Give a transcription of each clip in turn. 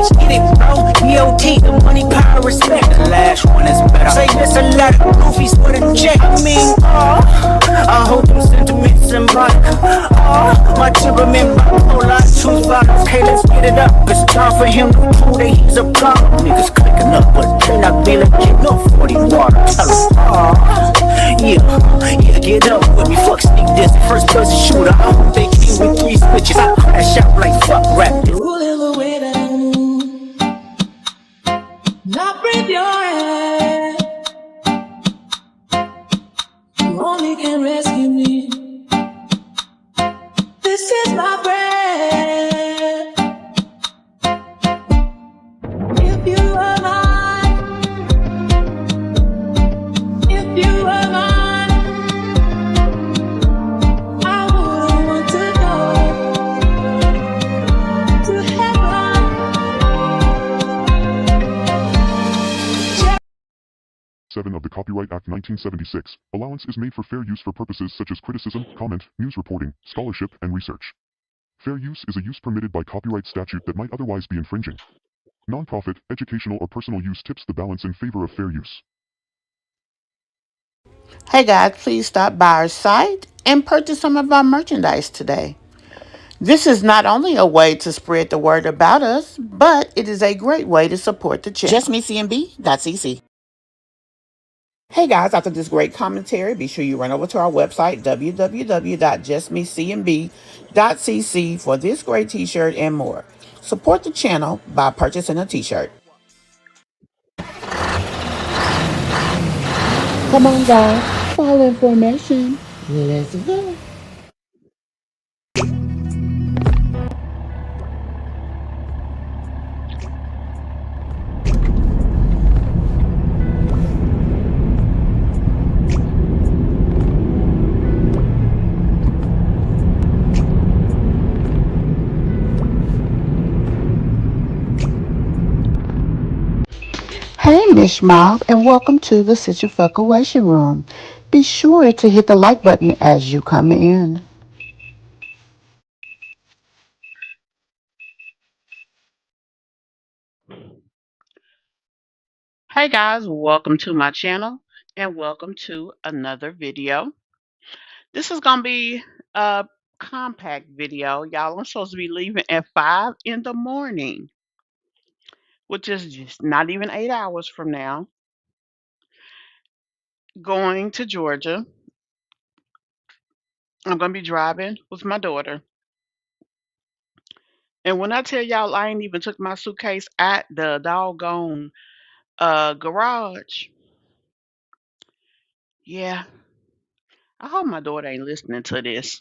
let's get it, bro. DOT, the money, power, respect. The last one is better. Say this a lot of goofies for the check. I mean, I hope them sentiments symbolic. My temperament bipolar, choose violence. Hey, let's get it up. It's time for him to prove that he's a problem. Niggas clicking up, but they not feeling get no 40 water. Tell him, yeah, get up with me. Fuck sneak this, first person shooter. I hope they came with 3 switches. I crash out like fuck rap. Ruling the wind, not breathe your hand. You only can rescue me. This is my breath. If you were mine, if you were mine, I wouldn't want to go to heaven. 7 of the Copyright Act 1976. Allowance is made for fair use for purposes such as criticism, comment, news reporting, scholarship, and research. Fair use is a use permitted by copyright statute that might otherwise be infringing. Nonprofit, educational, or personal use tips the balance in favor of fair use. Hey guys, please stop by our site and purchase some of our merchandise today. This is not only a way to spread the word about us, but it is a great way to support the channel. Justmecmb.cc. Hey guys, after this great commentary, be sure you run over to our website, www.justmecmb.cc, for this great t-shirt and more. Support the channel by purchasing a t-shirt. Come on guys, follow information. Let's go. Hey Miss Mobb, and welcome to the Situation Room. Be sure to hit the like button as you come in. Hey guys, welcome to my channel and welcome to another video. This is gonna be a compact video, y'all. I'm supposed to be leaving at 5 in the morning, which is just not even 8 hours from now, going to Georgia. I'm gonna be driving with my daughter. And when I tell y'all I ain't even took my suitcase at the doggone garage, yeah, I hope my daughter ain't listening to this.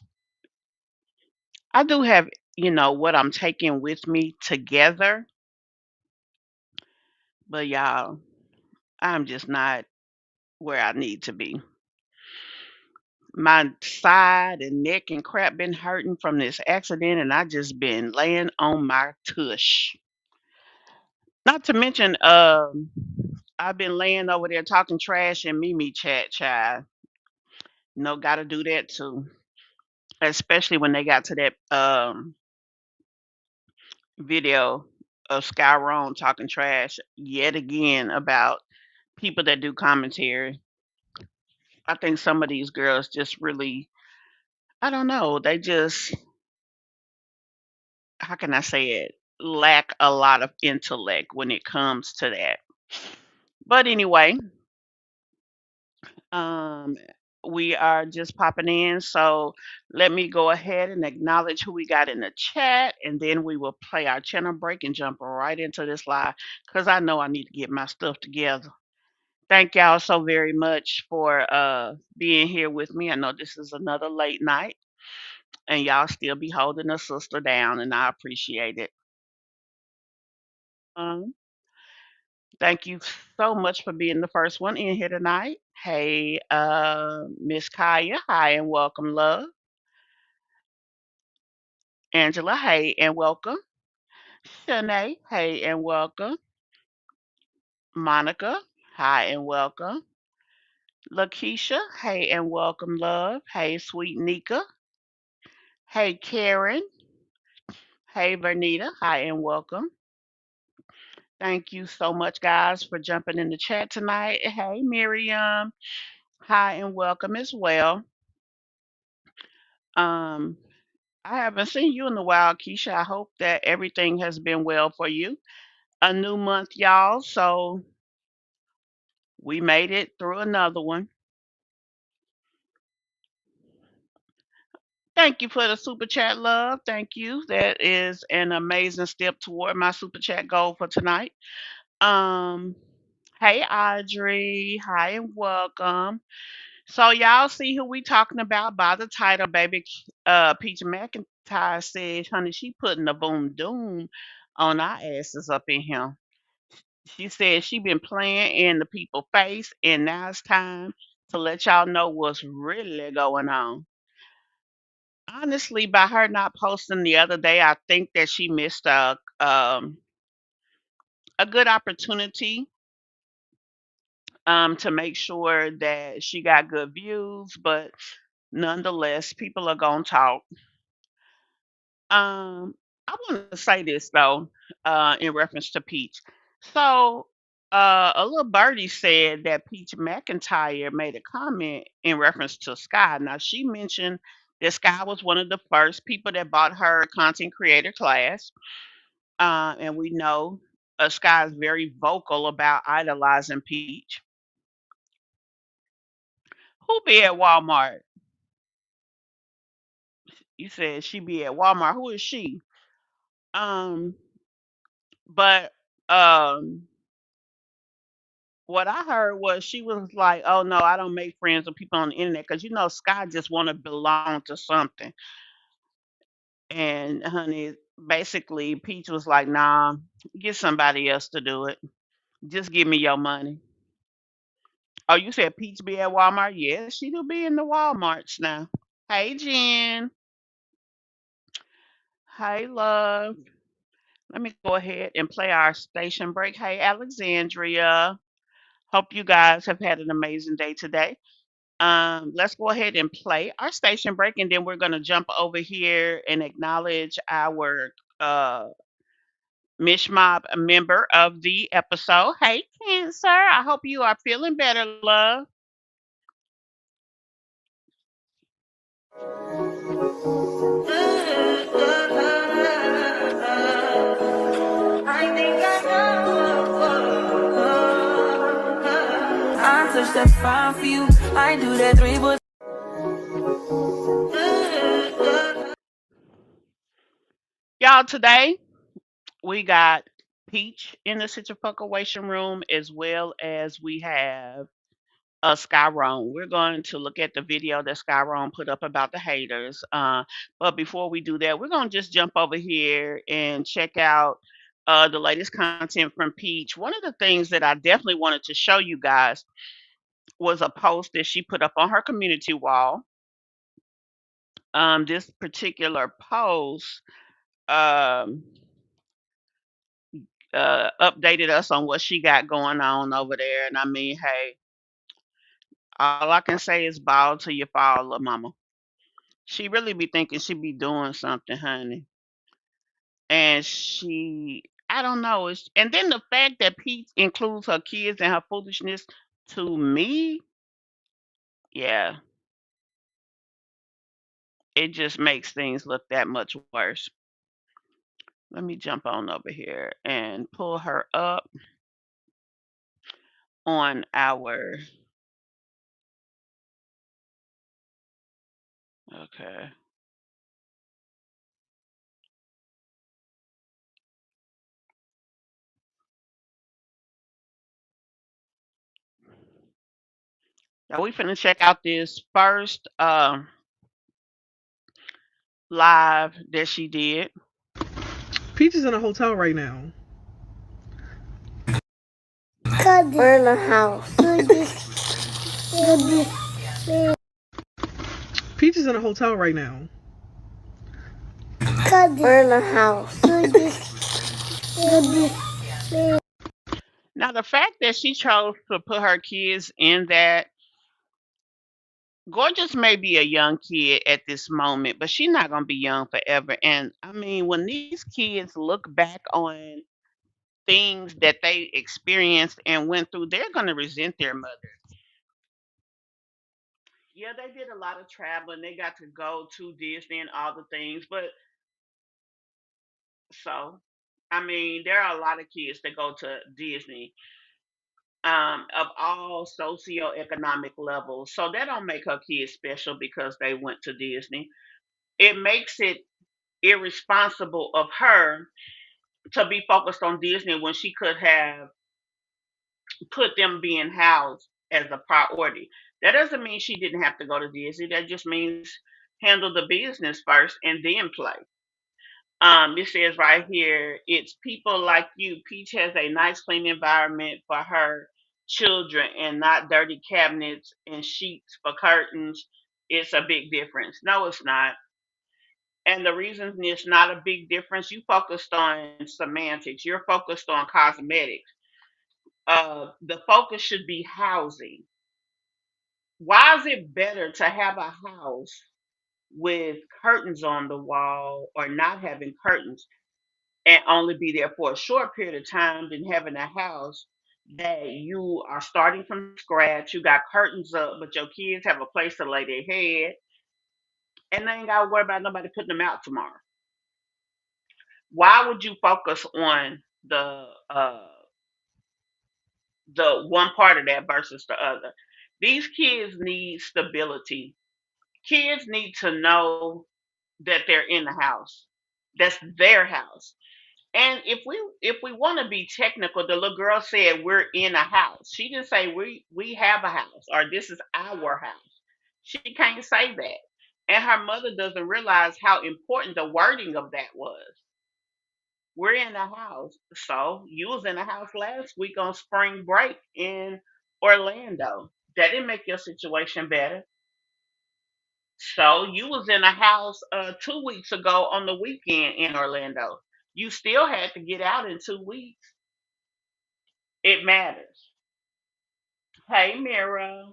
I do have, what I'm taking with me together, but y'all, I'm just not where I need to be. My side and neck and crap been hurting from this accident, and I just been laying on my tush. Not to mention, I've been laying over there talking trash in Mimi chat, child. Gotta do that too. Especially when they got to that video of Skyron talking trash yet again about people that do commentary. I think some of these girls just really, I don't know, they just, how can I say it, lack a lot of intellect when it comes to that. But anyway, um, we are just popping in. So let me go ahead and acknowledge who we got in the chat, and then we will play our channel break and jump right into this live because I know I need to get my stuff together. Thank y'all so very much for being here with me. I know this is another late night, and y'all still be holding a sister down, and I appreciate it. Um, Thank you so much for being the first one in here tonight. Hey, Miss Kaya, hi and welcome, love. Angela, hey and welcome. Shanae, hey and welcome. Monica, hi and welcome. Lakeisha, hey and welcome, love. Hey, sweet Nika. Hey, Karen. Hey, Vernita, hi and welcome. Thank you so much, guys, for jumping in the chat tonight. Hey, Miriam. Hi, and welcome as well. Um, I haven't seen you in a while, Keisha. I hope that everything has been well for you. A new month, y'all. So we made it through another one. Thank you for the super chat, love. Thank you. That is an amazing step toward my super chat goal for tonight. Um, hey Audrey. Hi and welcome. So y'all see who we talking about by the title, baby. Peach McIntyre said, honey, she putting the boom doom on our asses up in here. She said she been playing in the people face, and now it's time to let y'all know what's really going on. Honestly, by her not posting the other day, I think that she missed a good opportunity to make sure that she got good views, but nonetheless, people are gonna talk. Um, I want to say this though, in reference to Peach. So, a little birdie said that Peach McIntyre made a comment in reference to Sky. Now, she mentioned that Sky was one of the first people that bought her content creator class, and we know Sky is very vocal about idolizing Peach. Who be at Walmart? You said she be at Walmart. Who is she? Um, but um what I heard was she was like, "Oh no, I don't make friends with people on the internet because you know Sky just want to belong to something." And honey, basically, Peach was like, "Nah, get somebody else to do it. Just give me your money." Oh, you said Peach be at Walmart? Yes, she do be in the WalMarts now. Hey, Jen. Hey, love. Let me go ahead and play our station break. Hey, Alexandria. Hope you guys have had an amazing day today. Let's go ahead and play our station break, and then we're going to jump over here and acknowledge our Miss Mobb member of the episode. Hey, Cancer. I hope you are feeling better, love. I think I know. I touch that fine for you. I do that three, but Y'all, today we got Peach in the situation room, as well as we have Skyron. We're going to look at the video that Skyron put up about the haters. But before we do that, we're going to just jump over here and check out the latest content from Peach. One of the things that I definitely wanted to show you guys was a post that she put up on her community wall. This particular post um, updated us on what she got going on over there. And I mean, hey, all I can say is bow to your fall, little mama. She really be thinking she be doing something, honey. And I don't know. And then the fact that Pete includes her kids and her foolishness, to me, yeah, it just makes things look that much worse. Let me jump on over here and pull her up on our. Okay. Now we finna check out this first live that she did. Peach is in a hotel right now. we're in the house. Peach is in a hotel right now. we're in the house. Now the fact that she chose to put her kids in that, Gorgeous may be a young kid at this moment, but she's not gonna be young forever. And I mean, when these kids look back on things that they experienced and went through, they're going to resent their mother. Yeah, they did a lot of traveling. They got to go to Disney and all the things, but so I mean, there are a lot of kids that go to Disney of all socioeconomic levels. So that don't make her kids special because they went to Disney. It makes it irresponsible of her to be focused on Disney when she could have put them being housed as a priority. That doesn't mean she didn't have to go to Disney. That just means handle the business first and then play. It says right here, it's people like you. Peach has a nice, clean environment for her children and not dirty cabinets and sheets for curtains. It's a big difference. No, it's not. And the reason it's not a big difference, you focused on semantics. You're focused on cosmetics. The focus should be housing. Why is it better to have a house with curtains on the wall or not having curtains and only be there for a short period of time than having a house that you are starting from scratch? You got curtains up, but your kids have a place to lay their head, and they ain't got to worry about nobody putting them out tomorrow. Why would you focus on the one part of that versus the other? These kids need stability. Kids need to know that they're in the house. That's their house. And if we want to be technical, the little girl said we're in a house. She didn't say we have a house or this is our house. She can't say that. And her mother doesn't realize how important the wording of that was. We're in a house. So you was in a house last week on spring break in Orlando. That didn't make your situation better. So you was in a house 2 weeks ago on the weekend in Orlando. You still had to get out in 2 weeks. It matters. Hey Mira.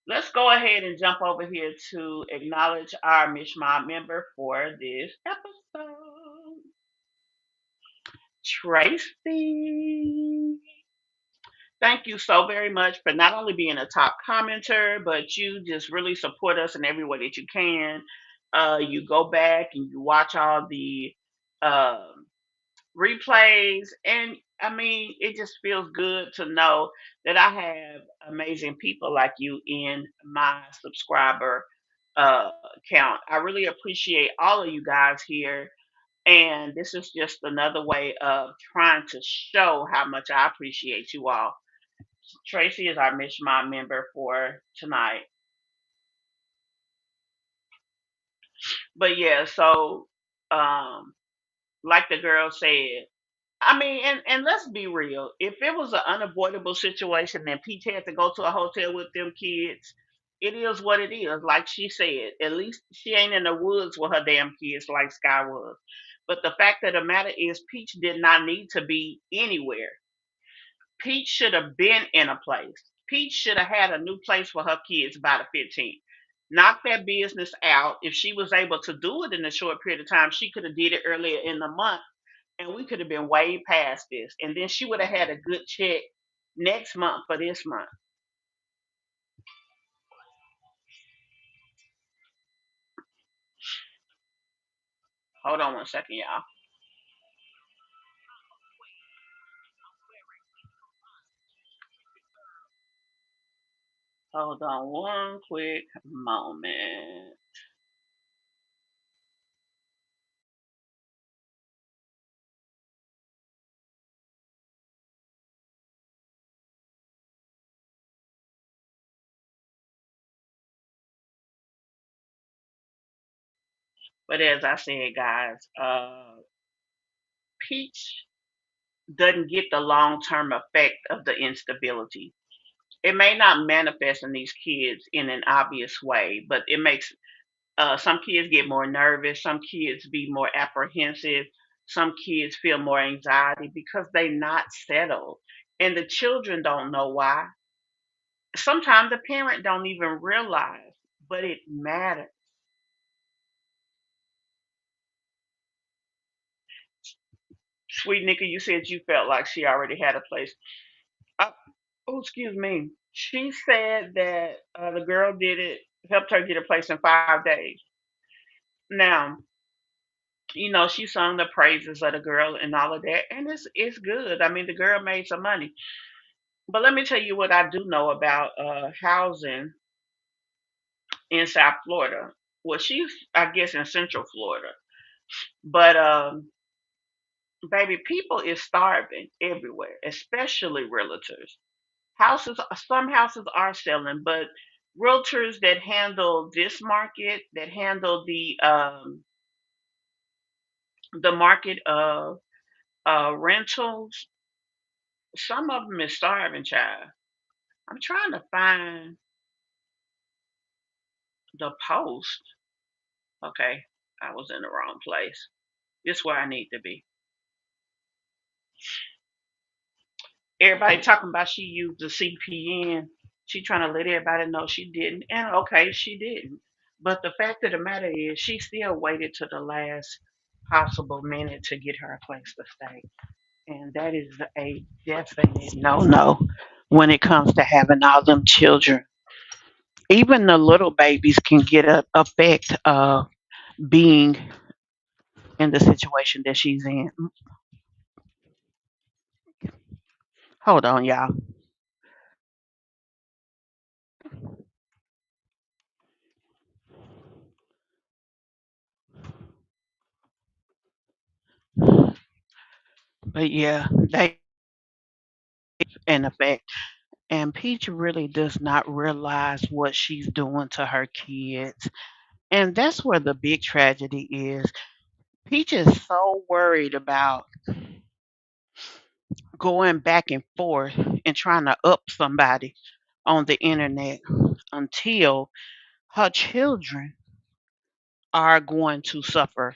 Let's go ahead and jump over here to acknowledge our Miss Mobb member for this episode. Tracy. Thank you so very much for not only being a top commenter, but you just really support us in every way that you can. You go back and you watch all the um replays, and I mean, it just feels good to know that I have amazing people like you in my subscriber uh, count. I really appreciate all of you guys here, and this is just another way of trying to show how much I appreciate you all. Tracy is our Miss Mob member for tonight. But yeah, so um, like the girl said, I mean, and let's be real. If it was an unavoidable situation and Peach had to go to a hotel with them kids, it is what it is. Like she said, at least she ain't in the woods with her damn kids like Sky was. But the fact of the matter is, Peach did not need to be anywhere. Peach should have been in a place. Peach should have had a new place for her kids by the 15th. Knock that business out. If she was able to do it in a short period of time, she could have did it earlier in the month and we could have been way past this. And then she would have had a good check next month for this month. Hold on one second, y'all. Hold on one quick moment. But as I said, guys, Peach doesn't get the long term effect of the instability. It may not manifest in these kids in an obvious way, but it makes some kids get more nervous, some kids be more apprehensive, some kids feel more anxiety because they not settled. And the children don't know why. Sometimes the parent don't even realize, but it matters. Sweet Nika, you said you felt like she already had a place. Uh, oh, excuse me. She said that the girl did it, helped her get a place in 5 days. Now, she sung the praises of the girl and all of that, and it's good. I mean, the girl made some money. But let me tell you what I do know about housing in South Florida. Well, she's, I guess, in Central Florida. But baby, people is starving everywhere, especially realtors. Houses, some houses are selling, but realtors that handle this market, that handle the market of rentals, some of them is starving, child. I'm trying to find the post. Okay, I was in the wrong place. This is where I need to be. Everybody talking about she used the CPN. She trying to let everybody know she didn't. And okay, she didn't. But the fact of the matter is, she still waited to the last possible minute to get her a place to stay. And that is a definite no no when it comes to having all them children. Even the little babies can get a effect of being in the situation that she's in. Hold on, y'all. But yeah, they in effect. And Peach really does not realize what she's doing to her kids. And that's where the big tragedy is. Peach is so worried about going back and forth and trying to up somebody on the internet until her children are going to suffer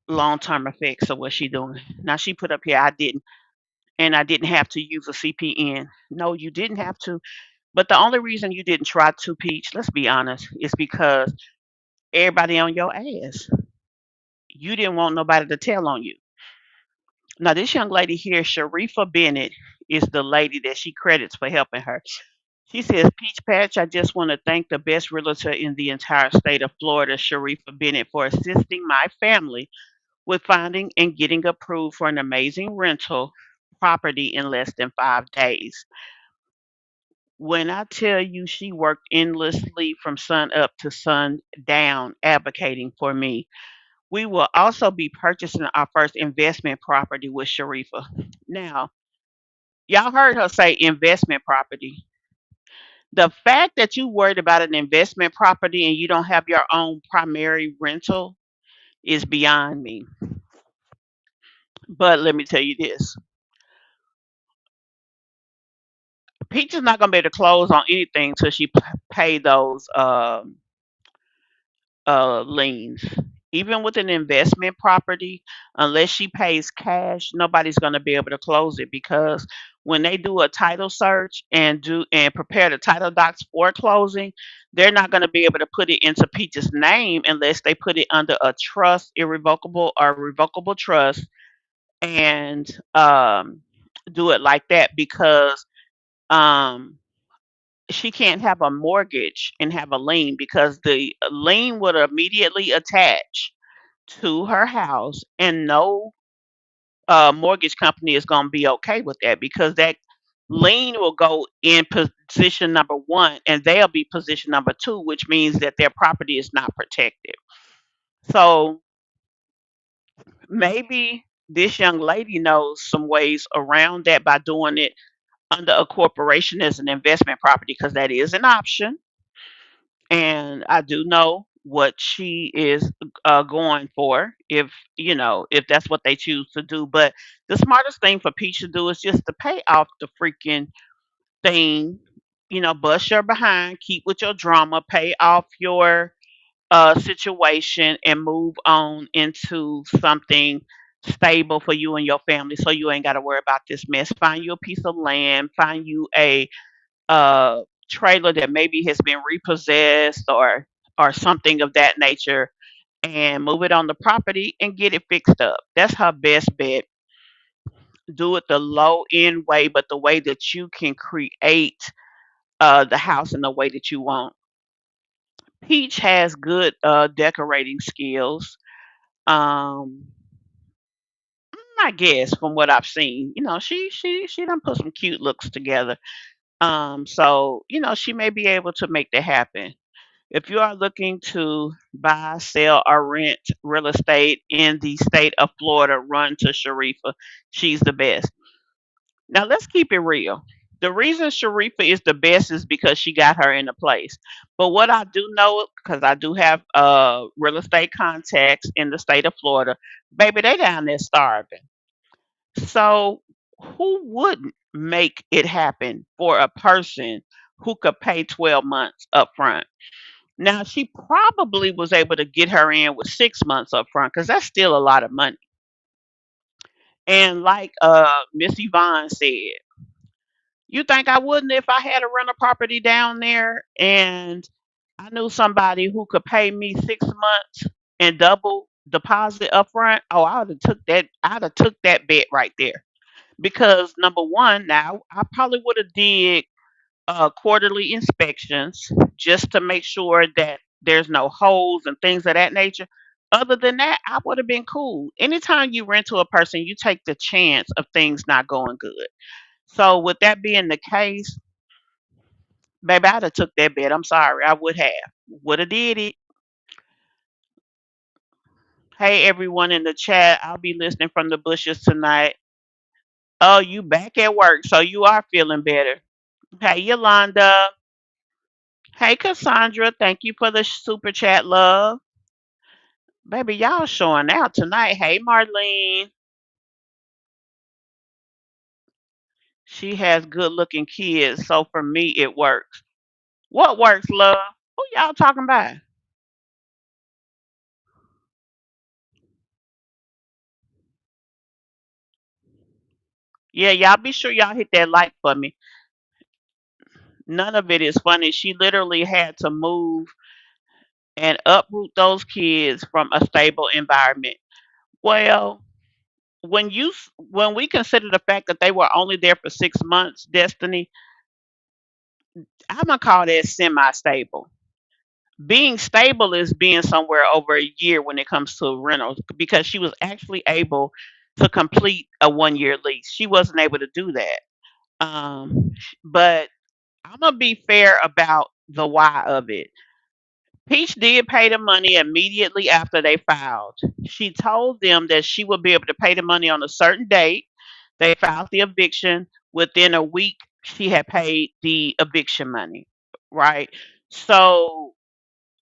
long term effects of what she's doing. Now she put up here, I didn't, and I didn't have to use a CPN. No, you didn't have to. But the only reason you didn't try to, Peach, let's be honest, is because everybody on your ass. You didn't want nobody to tell on you. Now, this young lady here, Sharifa Bennett, is the lady that she credits for helping her. She says, Peach Patch, I just want to thank the best realtor in the entire state of Florida, Sharifa Bennett, for assisting my family with finding and getting approved for an amazing rental property in less than 5 days. When I tell you she worked endlessly from sun up to sun down advocating for me, we will also be purchasing our first investment property with Sharifa. Now, y'all heard her say investment property. The fact that you worried about an investment property and you don't have your own primary rental is beyond me. But let me tell you this. Peach is not going to be able to close on anything until she pay those liens. Even with an investment property, unless she pays cash, nobody's going to be able to close it because when they do a title search and do and prepare the title docs for closing, they're not going to be able to put it into Peach's name unless they put it under a trust, irrevocable or revocable trust, and do it like that because um, she can't have a mortgage and have a lien because the lien would immediately attach to her house, and no mortgage company is going to be okay with that because that lien will go in position number one and they'll be position number two, which means that their property is not protected. So maybe this young lady knows some ways around that by doing it under a corporation as an investment property because that is an option. And I do know what she is going for if that's what they choose to do. But the smartest thing for Peach to do is just to pay off the freaking thing. Bust your behind, keep with your drama, pay off your situation, and move on into something stable for you and your family, so you ain't got to worry about this mess. Find you a piece of land, find you a uh, trailer that maybe has been repossessed or something of that nature and move it on the property and get it fixed up. That's her best bet. do it the low end way, but the way that you can create the house in the way that you want. Peach has good decorating skills. Um, I guess from what I've seen, she done put some cute looks together. So she may be able to make that happen. If you are looking to buy, sell, or rent real estate in the state of Florida, run to Sharifa. She's the best. Now let's keep it real. The reason Sharifa is the best is because she got her in a place. But what I do know, because I do have real estate contacts in the state of Florida, baby, they down there starving. So who wouldn't make it happen for a person who could pay 12 months up front? Now she probably was able to get her in with 6 months up front because that's still a lot of money. And like Miss Yvonne said, you think I wouldn't if I had a rental property down there and I knew somebody who could pay me 6 months and double deposit up front? Oh, I'd have took that bet right there. Because number one, now I probably would have did quarterly inspections just to make sure that there's no holes and things of that nature. Other than that, I would have been cool. Anytime you rent to a person, you take the chance of things not going good. So with that being the case, baby, I'd have took that bet. I'm sorry, I would have did it. Hey, everyone in the chat, I'll be listening from the bushes tonight. Oh, you back at work, so you are feeling better. Hey, Yolanda. Hey, Cassandra. Thank you for the super chat, love. Baby, y'all showing out tonight. Hey, Marlene. She has good looking kids, so for me, it works. What works, love? Who y'all talking about? Yeah, y'all be sure y'all hit that like for me. None of it is funny. She literally had to move and uproot those kids from a stable environment. Well, when we consider the fact that they were only there for 6 months, Destiny, I'm gonna call that semi-stable. Being stable is being somewhere over a year when it comes to rentals because she was actually able to complete a 1 year lease. She wasn't able to do that. But I'm gonna be fair about the why of it. Peach did pay the money immediately after they filed. She told them that she would be able to pay the money on a certain date. They filed the eviction. Within a week, she had paid the eviction money, right? So,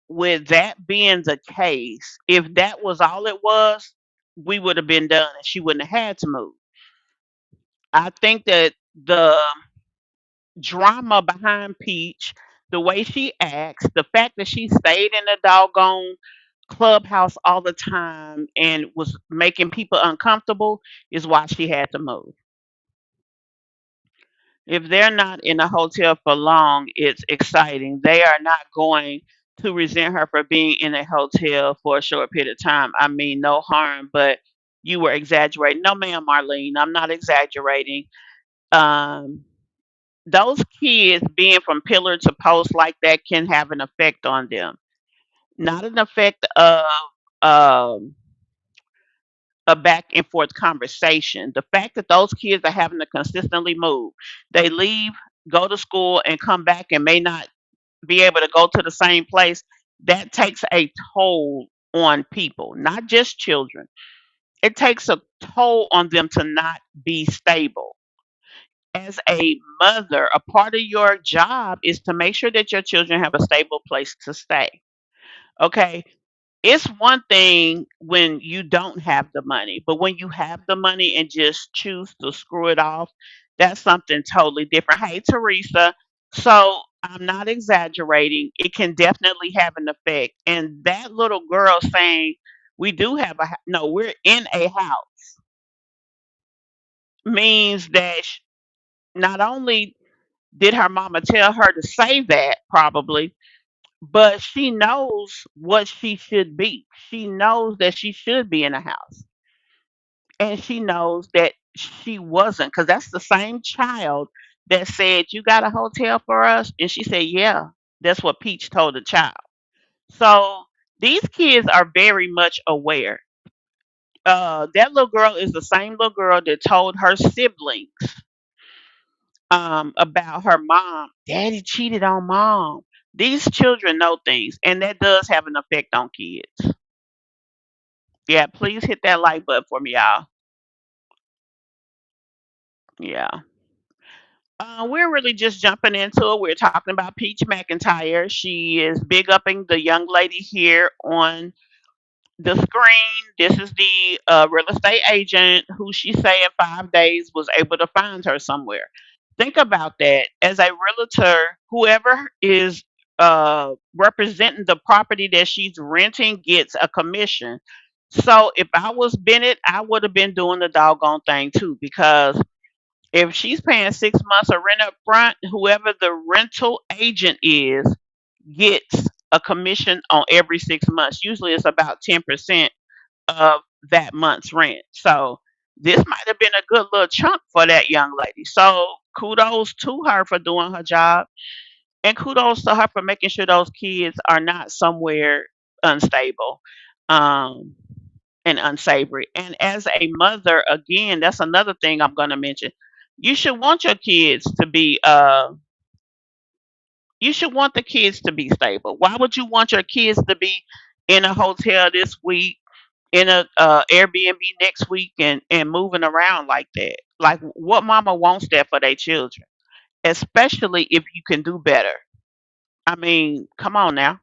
with that being the case, if that was all it was, we would have been done and she wouldn't have had to move. I think that the drama behind Peach, the way she acts, the fact that she stayed in the doggone clubhouse all the time and was making people uncomfortable is why she had to move. If they're not in a hotel for long, it's exciting. They are not going to resent her for being in a hotel for a short period of time. I mean, no harm, but you were exaggerating. No, ma'am, Marlene, I'm not exaggerating. Um, those kids being from pillar to post like that can have an effect on them. Not an effect of um, a back and forth conversation. The fact that those kids are having to consistently move, they leave, go to school, and come back and may not be able to go to the same place, that takes a toll on people, not just children. It takes a toll on them to not be stable. As a mother, a part of your job is to make sure that your children have a stable place to stay. Okay, it's one thing when you don't have the money, but when you have the money and just choose to screw it off, that's something totally different. Hey, Teresa. So I'm not exaggerating. It can definitely have an effect. And that little girl saying, we do have no, we're in a house, means that not only did her mama tell her to say that, probably, but she knows what she should be. She knows that she should be in a house. And she knows that she wasn't, because that's the same child that said, "You got a hotel for us?" And she said, "Yeah." That's what Peach told the child. So these kids are very much aware. That little girl is the same little girl that told her siblings about her mom. Daddy cheated on mom. These children know things, and that does have an effect on kids. Yeah, please hit that like button for me, y'all. Yeah. We're really just jumping into it. We're talking about Peach McIntyre. She is big upping the young lady here on the screen. This is the real estate agent who she say in 5 days was able to find her somewhere. Think about that. As a realtor, whoever is representing the property that she's renting gets a commission. So if I was Bennett, I would have been doing the doggone thing too, because if she's paying 6 months of rent up front, whoever the rental agent is gets a commission on every 6 months. Usually it's about 10% of that month's rent. So this might have been a good little chunk for that young lady. So kudos to her for doing her job, and kudos to her for making sure those kids are not somewhere unstable um, and unsavory. And as a mother, again, that's another thing I'm going to mention. You should want your kids to be. You should want the kids to be stable. Why would you want your kids to be in a hotel this week, in a Airbnb next week, and moving around like that? Like, what mama wants that for their children? Especially if you can do better. I mean, come on now.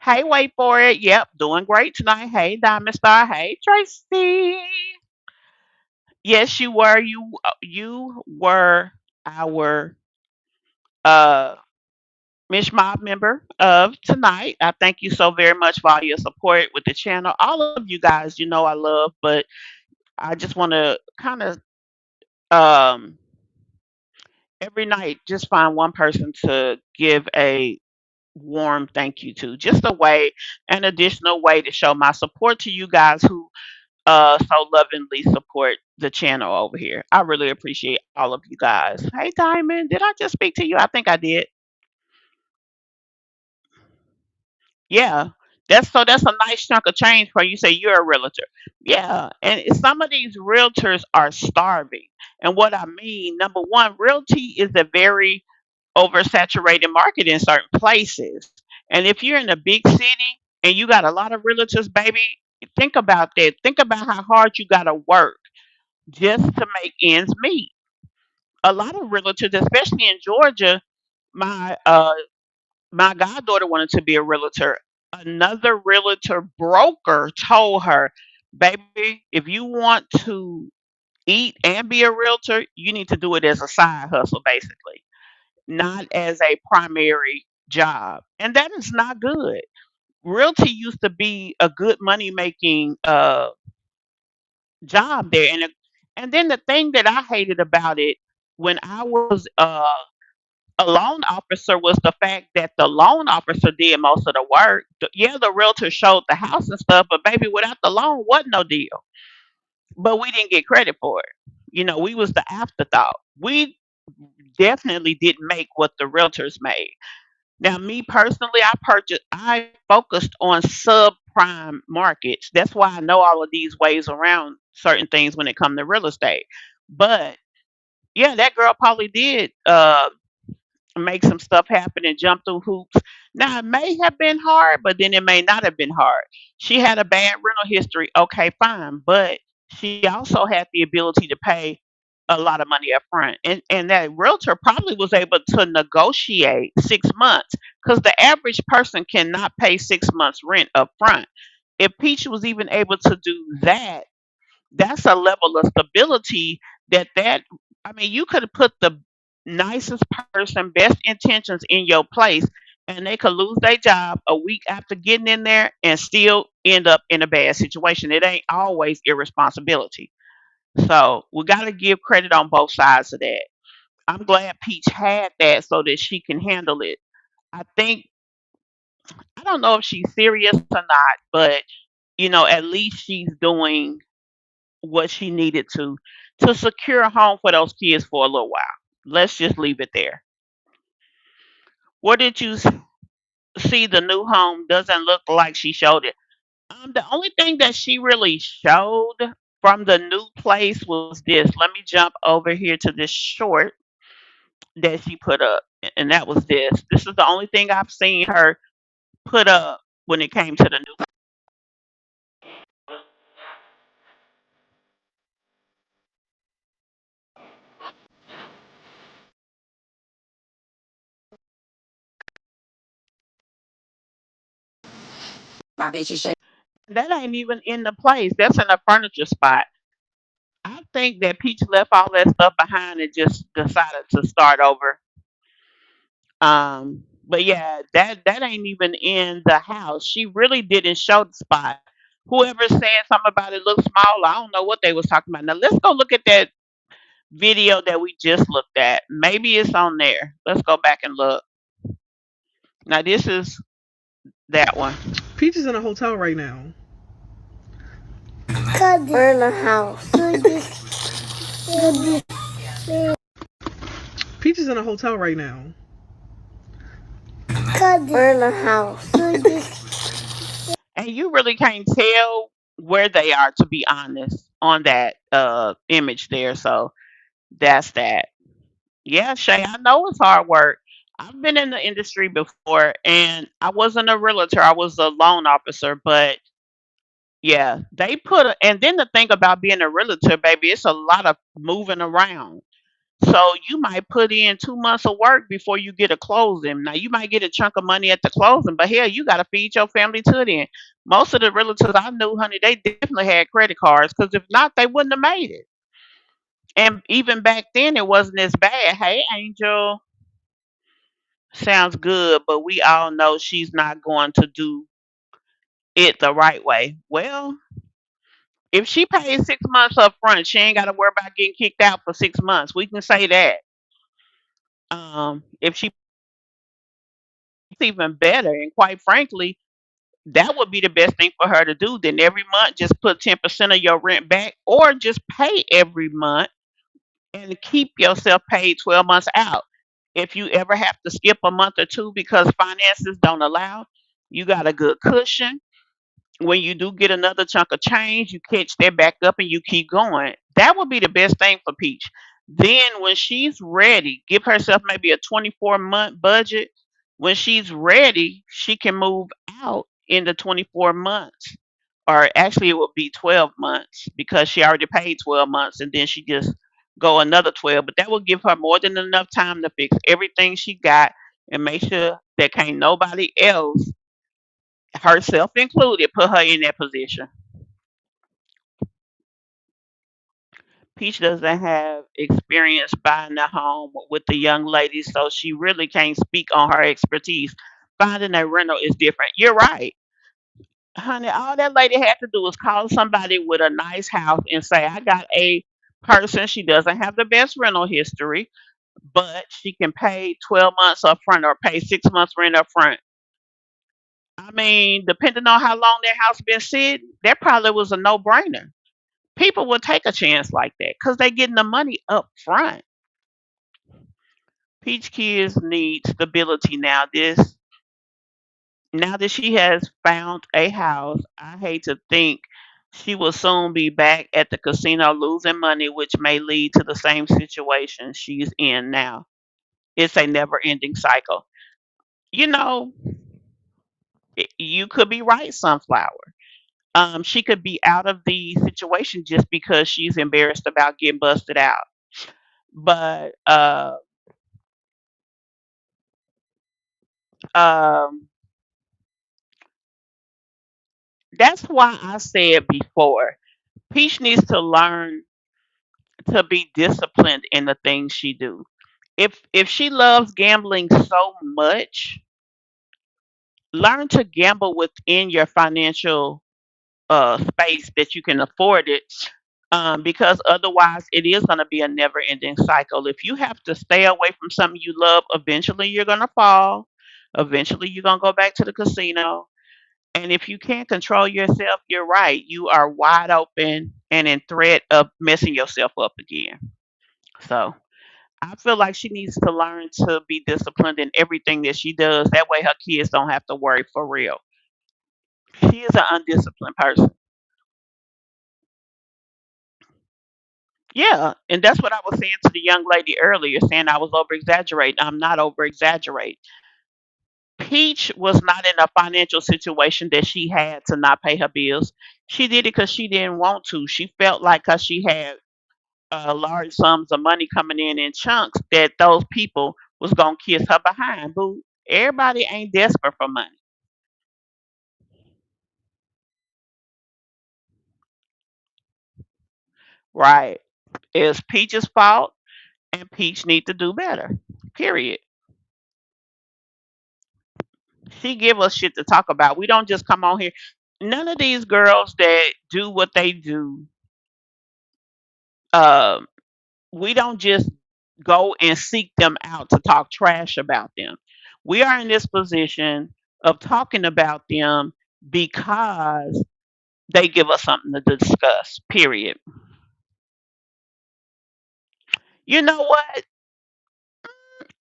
Hey, wait for it. Yep, doing great tonight. Hey, Diamond Star. Hey, Tracy. Yes, you were. You were our uh Miss Mob member of tonight. I thank you so very much for all your support with the channel. All of you guys, you know I love, but I just want to kind of um every night just find one person to give a warm thank you to. Just a way, an additional way to show my support to you guys who so lovingly support the channel over here. I really appreciate all of you guys. Hey Diamond, did I just speak to you? I think I did. Yeah. That's a nice chunk of change for you say you're a realtor. Yeah. And some of these realtors are starving. And what I mean, number one, realty is a very oversaturated market in certain places. And if you're in a big city and you got a lot of realtors, baby, think about that. Think about how hard you gotta work just to make ends meet. A lot of realtors, especially in Georgia, my my goddaughter wanted to be a realtor. Another realtor broker told her, "Baby, if you want to eat and be a realtor, you need to do it as a side hustle, basically, not as a primary job." And that is not good. Realty used to be a good money making job there, and then the thing that I hated about it when I was a loan officer was the fact that the loan officer did most of the work. Yeah, the realtor showed the house and stuff, but baby, without the loan, wasn't no deal. But we didn't get credit for it. We was the afterthought. We definitely didn't make what the realtors made. Now, me personally, I focused on subprime markets. That's why I know all of these ways around certain things when it comes to real estate. But yeah, that girl probably did make some stuff happen and jump through hoops. Now, it may have been hard, but then it may not have been hard. She had a bad rental history. Okay, fine. But she also had the ability to pay a lot of money up front. And that realtor probably was able to negotiate 6 months because the average person cannot pay 6 months rent up front. If Peach was even able to do that, that's a level of stability that I mean, you could have put the nicest person, best intentions in your place, and they could lose their job a week after getting in there and still end up in a bad situation. It ain't always irresponsibility. So we got to give credit on both sides of that. I'm glad Peach had that so that she can handle it. I think I don't know if she's serious or not, but at least she's doing what she needed to secure a home for those kids for a little while. Let's just leave it there. What did you see? The new home doesn't look like she showed it. The only thing that she really showed from the new place was this. Let me jump over here to this short that she put up, and that was this. This is the only thing I've seen her put up when it came to the new. That ain't even in the place. That's in a furniture spot. I think that Peach left all that stuff behind and just decided to start over. But yeah, that ain't even in the house. She really didn't show the spot. Whoever said something about it looks small, I don't know what they was talking about. Now let's go look at that video that we just looked at. Maybe it's on there. Let's go back and look. Now this is that one. Peach is in a hotel right now. We're in the house. Peach is in a hotel right now. We're in the house. And you really can't tell where they are, to be honest, on that image there. So that's that. Yeah, Shay, I know it's hard work. I've been in the industry before and I wasn't a realtor, I was a loan officer, but yeah, and then the thing about being a realtor, baby, it's a lot of moving around. So you might put in 2 months of work before you get a closing. Now you might get a chunk of money at the closing, but hell, you got to feed your family to then. Most of the realtors I knew, honey, they definitely had credit cards because if not, they wouldn't have made it. And even back then, it wasn't as bad. Hey, Angel, sounds good, but we all know she's not going to do it the right way. Well, if she pays 6 months up front, she ain't got to worry about getting kicked out for 6 months. We can say that. If she even better. And quite frankly, that would be the best thing for her to do. Then every month, just put 10% of your rent back or just pay every month and keep yourself paid 12 months out. If you ever have to skip a month or two because finances don't allow, you got a good cushion. When you do get another chunk of change, you catch that back up and you keep going. That would be the best thing for Peach. Then, when she's ready, give herself maybe a 24-month budget. When she's ready, she can move out in the 24 months. Or actually, it would be 12 months because she already paid 12 months and then she just go another 12. But that will give her more than enough time to fix everything she got and make sure that can't nobody else, herself included, put her in that position. Peach doesn't have experience buying a home with the young lady, so she really can't speak on her expertise. Finding a rental is different. You're right, honey. All that lady had to do was call somebody with a nice house and say, I got a person. She doesn't have the best rental history, but she can pay 12 months up front or pay 6 months rent up front. I mean, depending on how long that house been sitting, that probably was a no brainer. People will take a chance like that because they getting the money up front. Peach kids need stability now. Now that she has found a house, I hate to think she will soon be back at the casino losing money, which may lead to the same situation she's in now. It's a never ending cycle. You know, you could be right, Sunflower. She could be out of the situation just because she's embarrassed about getting busted out. But um, that's why I said before, Peach needs to learn to be disciplined in the things she do. If she loves gambling so much, learn to gamble within your financial space that you can afford it. Because otherwise, it is going to be a never ending cycle. If you have to stay away from something you love, eventually you're going to fall. Eventually, you're going to go back to the casino. And if you can't control yourself, you're right. You are wide open and in threat of messing yourself up again. So I feel like she needs to learn to be disciplined in everything that she does. That way her kids don't have to worry for real. She is an undisciplined person. Yeah, and that's what I was saying to the young lady earlier, saying I was over exaggerating. I'm not over exaggerating. Peach was not in a financial situation that she had to not pay her bills. She did it because she didn't want to. She felt like because she had large sums of money coming in chunks that those people was gonna kiss her behind. Boo! Everybody ain't desperate for money, right? It's Peach's fault, and Peach need to do better. Period. She give us shit to talk about. We don't just come on here. None of these girls that do what they do, um, we don't just go and seek them out to talk trash about them. We are in this position of talking about them because they give us something to discuss. Period. You know what?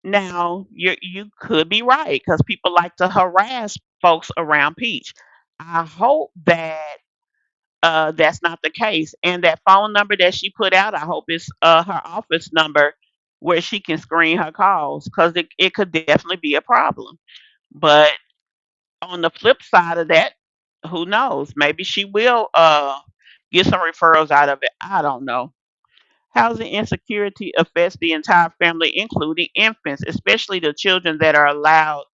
Now you could be right because people like to harass folks around Peach. I hope that that's not the case. And that phone number that she put out, I hope it's her office number where she can screen her calls because it could definitely be a problem. But on the flip side of that, who knows? Maybe she will get some referrals out of it. I don't know. Housing insecurity affects the entire family, including infants, especially the children that are allowed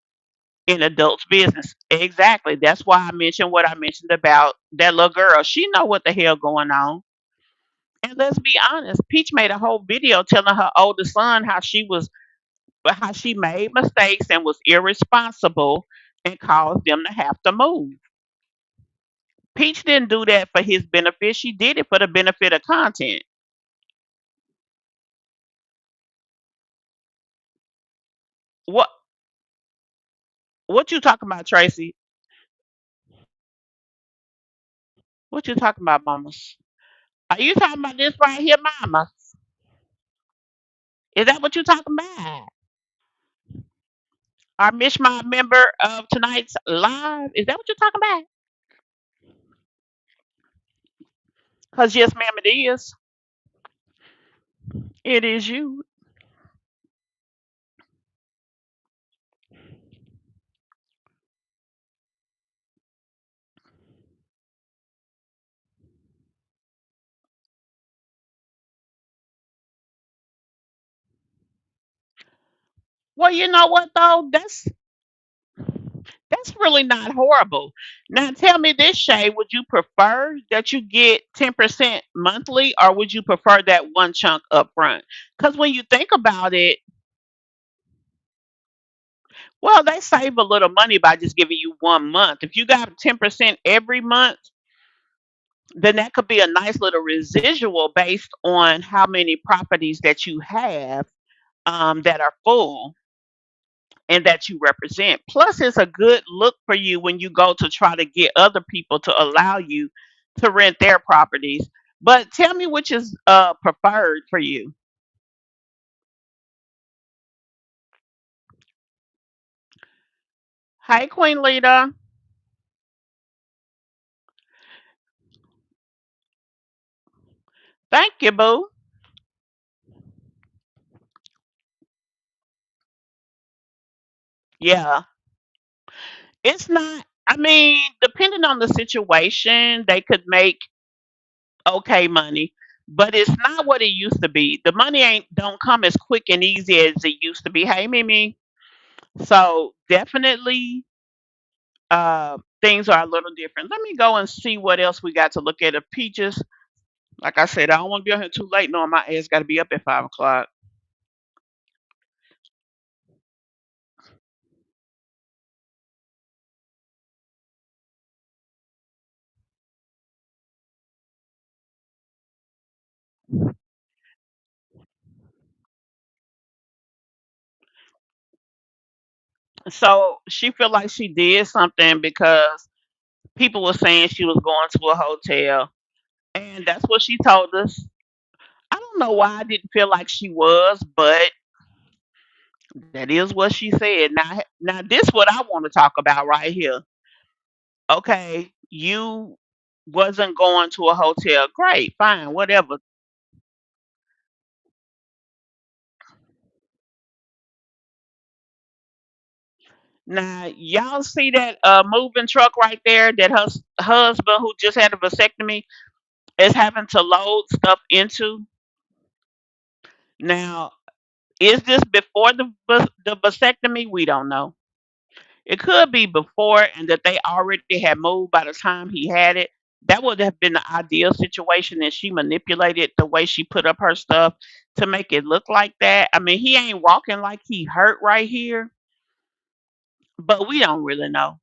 in adults' business. Exactly. That's why I mentioned what I mentioned about that little girl. She know what the hell going on. And let's be honest, Peach made a whole video telling her oldest son how she made mistakes and was irresponsible and caused them to have to move. Peach didn't do that for his benefit. She did it for the benefit of content. What what you talking about, Tracy? What you talking about, mamas? Are you talking about this right here, mama? Is that what you talking about? Our Miss Mobb member of tonight's live? Is that what you're talking about? Because yes, ma'am, it is. It is you. Well, you know what though? That's really not horrible. Now tell me this, Shay, would you prefer that you get 10% monthly or would you prefer that one chunk up front? Because when you think about it, well, they save a little money by just giving you 1 month. If you got 10% every month, then that could be a nice little residual based on how many properties that you have that are full and that you represent. Plus, it's a good look for you when you go to try to get other people to allow you to rent their properties. But tell me which is preferred for you. Hi, Queen Lita. Thank you, boo. Yeah, it's not. I mean, depending on the situation, they could make okay money, but it's not what it used to be. The money ain't don't come as quick and easy as it used to be. Hey, Mimi. So definitely things are a little different. Let me go and see what else we got to look at. Of Peaches, like I said, I don't want to be on here too late knowing my ass got to be up at 5 o'clock. So she feel like she did something because People were saying she was going to a hotel, and that's what she told us. I don't know why I didn't feel like she was, but that is what she said. Now this what I want to talk about right here. Okay, you wasn't going to a hotel. Great, fine, whatever. Now y'all see that moving truck right there that her husband who just had a vasectomy is having to load stuff into. Now, is this before the vasectomy? We don't know. It could be before and that they already had moved by the time he had it. That would have been the ideal situation, and she manipulated the way she put up her stuff to make it look like that. I mean, he ain't walking like he hurt right here, but we don't really know.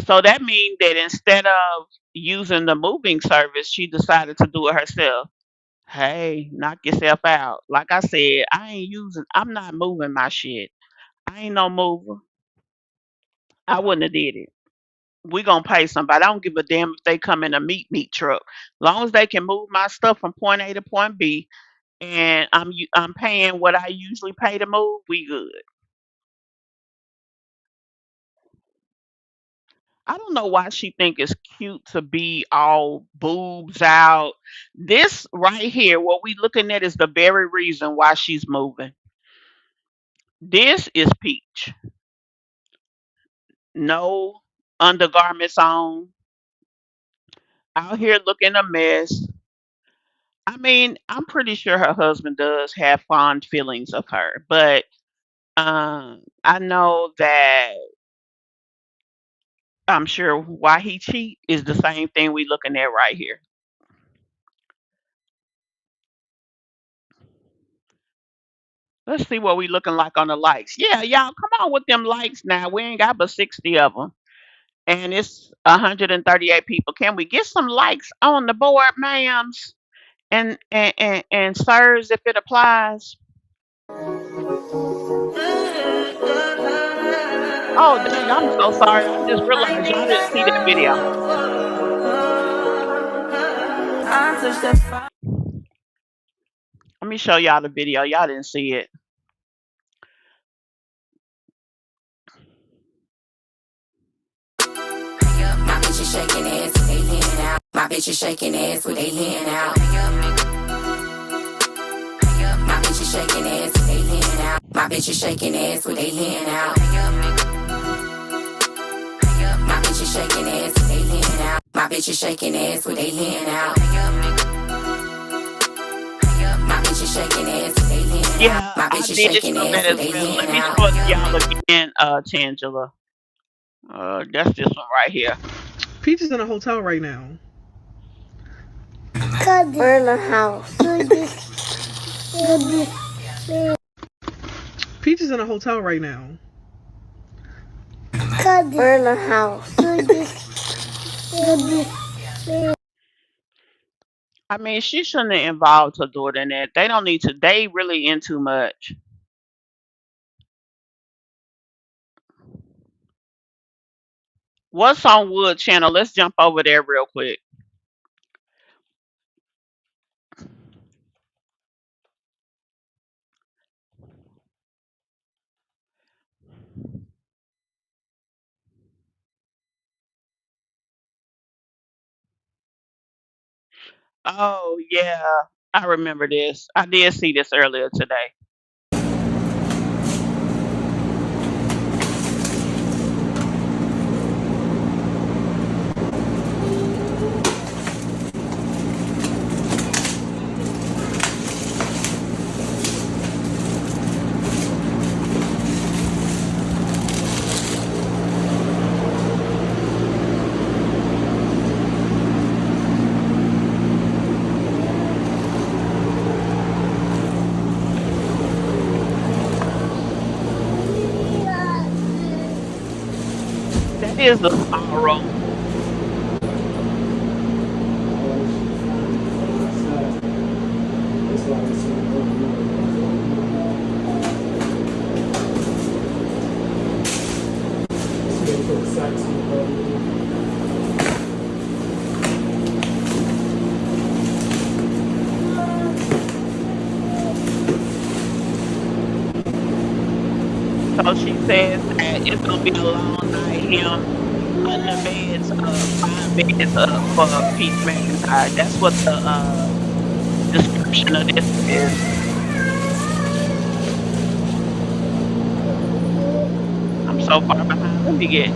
So that means that instead of using the moving service, she decided to do it herself. Hey, knock yourself out. Like I said, I'm not moving my shit. I ain't no mover. I wouldn't have did it. We gonna pay somebody. I don't give a damn if they come in a meat truck. Long as they can move my stuff from point A to point B, and I'm paying what I usually pay to move. We good. I don't know why she think it's cute to be all boobs out. This right here, what we looking at, is the very reason why she's moving. This is peach. No undergarments on. Out here looking a mess. I mean, I'm pretty sure her husband does have fond feelings of her, but I know that I'm sure why he cheat is the same thing we looking at right here. Let's see what we looking like on the likes. Yeah, y'all, come on with them likes now. We ain't got but 60 of them, and it's 138 people. Can we get some likes on the board, ma'ams and sirs, if it applies? Oh, dang, I'm so sorry. I just realized y'all didn't see that video. Let me show y'all the video. Y'all didn't see it. My bitch is shaking ass with they hand out. My bitch is shaking ass with they hand out. My bitch is shaking ass with they hand out. My bitch is shaking ass with they hand out. My bitch is shaking ass with they hand out. My bitch is shaking ass with they hand out. My bitch is shaking ass with they hand out. Yeah, My I bitch is did shaking show ass that with as they well. Let hand me out. show it to y'all again, Tangela. That's this one right here. Peach is in a hotel right now. We're in the house. Peach is in a hotel right now. We're in the house. I mean, she shouldn't have involved her daughter in that. They don't need to. They really in too much. What's on Wood Channel? Let's jump over there real quick. Oh yeah, I remember this. I did see this earlier today. That is a small room. So she says that it's gonna be a long night. Him putting the beds up, 5 beds up for Peach McIntyre. That's what the description of this is. I'm so far behind. Let me get.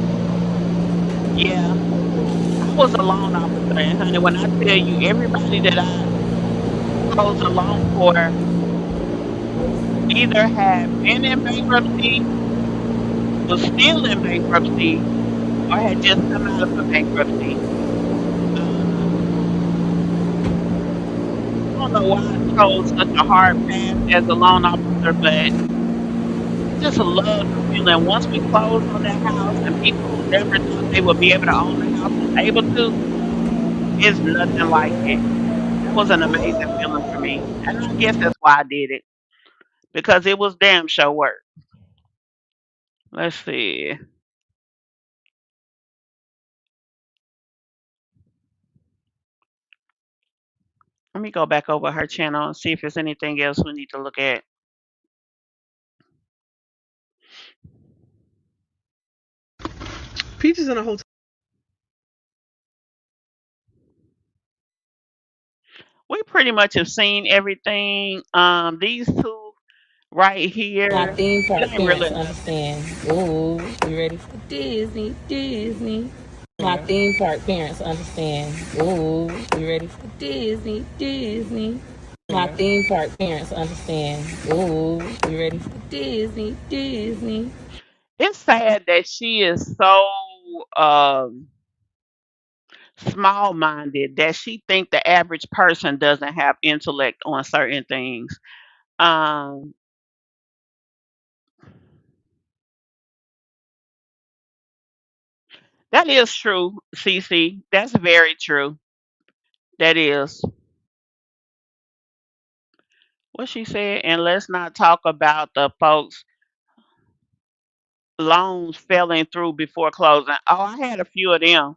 Yeah, I was a loan officer, and honey, when I tell you everybody that I closed a loan for either had been in bankruptcy, was still in bankruptcy, or had just come out of a bankruptcy. Um, I don't know why I chose such a hard path as a loan officer, but I just love the feeling once we closed on that house and people who never thought they would be able to own the house was able to. It's nothing like it. That was an amazing feeling for me, and I guess that's why I did it because it was damn show work. Let's see. Let me go back over her channel and see if there's anything else we need to look at. Peach is in a hotel. We pretty much have seen everything. These two right My here, theme it park ain't really parents nothing. understand. Ooh, you ready for Disney? Disney. My theme park parents understand. Ooh, you ready for Disney? Disney. My theme park parents understand. Ooh, you ready for Disney? Disney. It's sad that she is so um small minded that she think the average person doesn't have intellect on certain things. Um, that is true, Cece. That's very true. That is what she said. And let's not talk about the folks loans falling through before closing. Oh, I had a few of them.